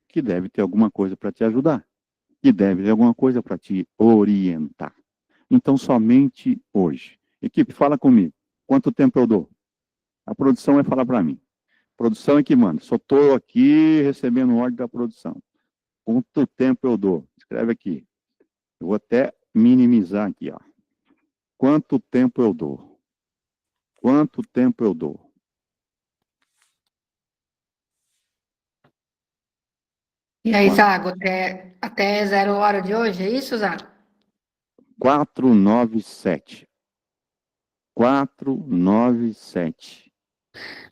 que deve ter alguma coisa para te ajudar? Que deve ter alguma coisa para te orientar? Então, somente hoje. Equipe, fala comigo. Quanto tempo eu dou? A produção vai falar para mim. A produção é que manda. Só estou aqui recebendo ordem da produção. Quanto tempo eu dou? Escreve aqui. Eu vou até minimizar aqui, ó. Quanto tempo eu dou? Quanto tempo eu dou? E aí, Quanto? Zago, até 0 hora de hoje, é isso, Zago? 497. 497.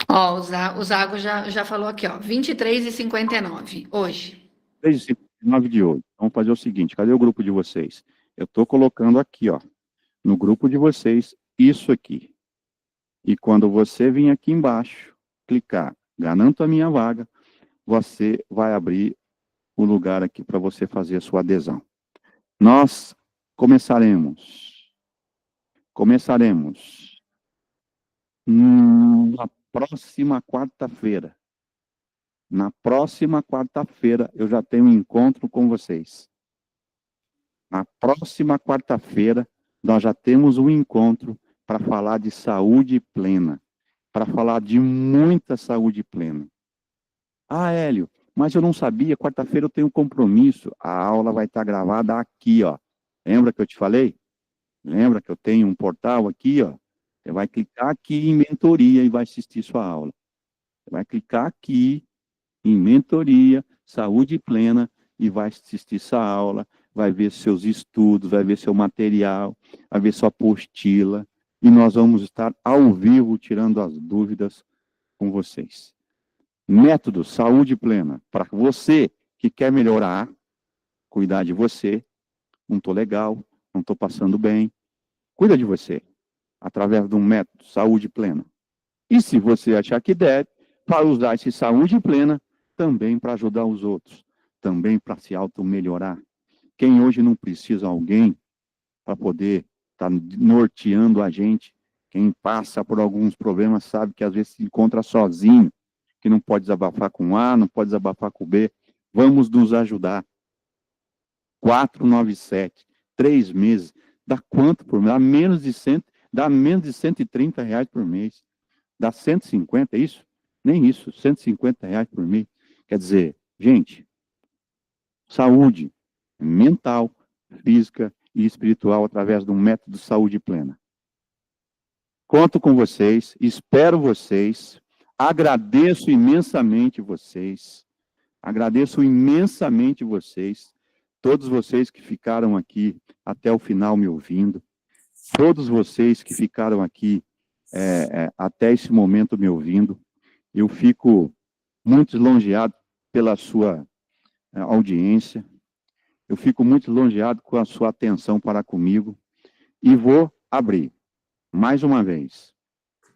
Ó, o Zago já falou aqui, ó, 23h59, hoje. 3h59 de hoje. Vamos fazer o seguinte, cadê o grupo de vocês? Eu estou colocando aqui, ó, no grupo de vocês, isso aqui. E quando você vir aqui embaixo, clicar, garanto a minha vaga, você vai abrir o lugar aqui para você fazer a sua adesão. Nós começaremos na próxima quarta-feira. Na próxima quarta-feira eu já tenho um encontro com vocês. Na próxima quarta-feira nós já temos um encontro para falar de saúde plena, para falar de muita saúde plena. Ah, Hélio, mas eu não sabia, quarta-feira eu tenho um compromisso. A aula vai estar gravada aqui, ó. Lembra que eu te falei? Lembra que eu tenho um portal aqui, ó? Você vai clicar aqui em mentoria e vai assistir sua aula. Você vai clicar aqui em mentoria, saúde plena, e vai assistir sua aula, vai ver seus estudos, vai ver seu material, vai ver sua apostila, e nós vamos estar ao vivo tirando as dúvidas com vocês. Método saúde plena, para você que quer melhorar, cuidar de você, não estou legal, não estou passando bem, cuida de você, através de um método saúde plena. E se você achar que deve, para usar esse saúde plena, também para ajudar os outros, também para se auto-melhorar. Quem hoje não precisa de alguém para poder estar norteando a gente, quem passa por alguns problemas sabe que às vezes se encontra sozinho, que não pode desabafar com A, não pode desabafar com B. Vamos nos ajudar. 497, 3 meses, dá quanto por mês? Dá menos de 130 reais por mês. Dá 150, é isso? Nem isso, 150 reais por mês. Quer dizer, gente, saúde mental, física e espiritual através de um método de saúde plena. Conto com vocês, espero vocês, agradeço imensamente vocês, todos vocês que ficaram aqui até o final me ouvindo, todos vocês que ficaram aqui até esse momento me ouvindo. Eu fico muito lisonjeado pela sua audiência, eu fico muito lisonjeado com a sua atenção para comigo, e vou abrir, mais uma vez,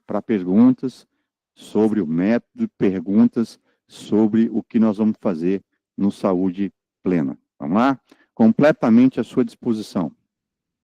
para perguntas sobre o método, perguntas sobre o que nós vamos fazer no Saúde Plena. Vamos lá? Completamente à sua disposição.